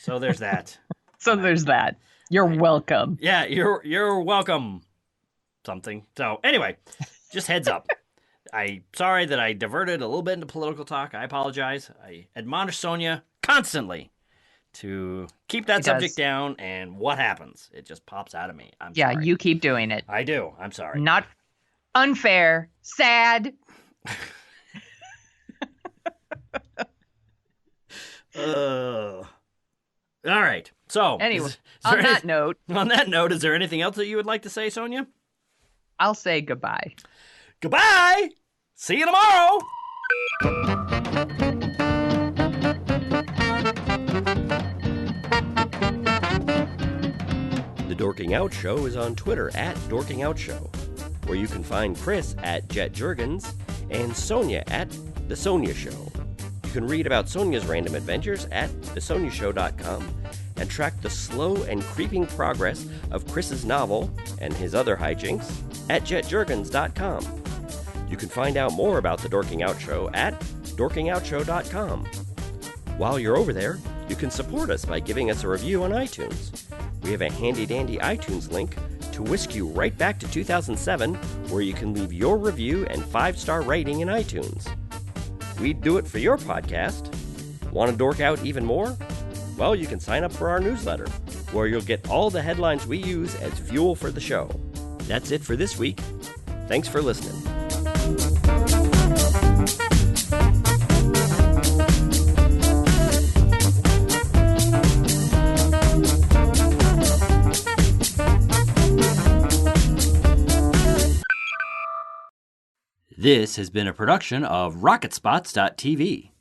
So there's that. There's that. You're welcome. Yeah, you're welcome. Something. So anyway, just heads up. I'm sorry that I diverted a little bit into political talk. I apologize. I admonish Sonia constantly to keep that subject down, and what happens? It just pops out of me. I'm sorry. You keep doing it. I do. I'm sorry. Not unfair. Sad. All right. So, Anyway, is there on that note, on that note, is there anything else that you would like to say, Sonia? I'll say goodbye. Goodbye! See you tomorrow! The Dorking Out Show is on Twitter at Dorking Out Show, where you can find Chris at Jet Jurgens and Sonia at The Sonia Show. You can read about Sonia's random adventures at thesoniashow.com and track the slow and creeping progress of Chris's novel and his other hijinks at jetjurgens.com. You can find out more about The Dorking Out Show at dorkingoutshow.com. While you're over there, you can support us by giving us a review on iTunes. We have a handy-dandy iTunes link to whisk you right back to 2007, where you can leave your review and 5-star rating in iTunes. We'd do it for your podcast. Want to dork out even more? Well, you can sign up for our newsletter, where you'll get all the headlines we use as fuel for the show. That's it for this week. Thanks for listening. This has been a production of RocketSpots.tv.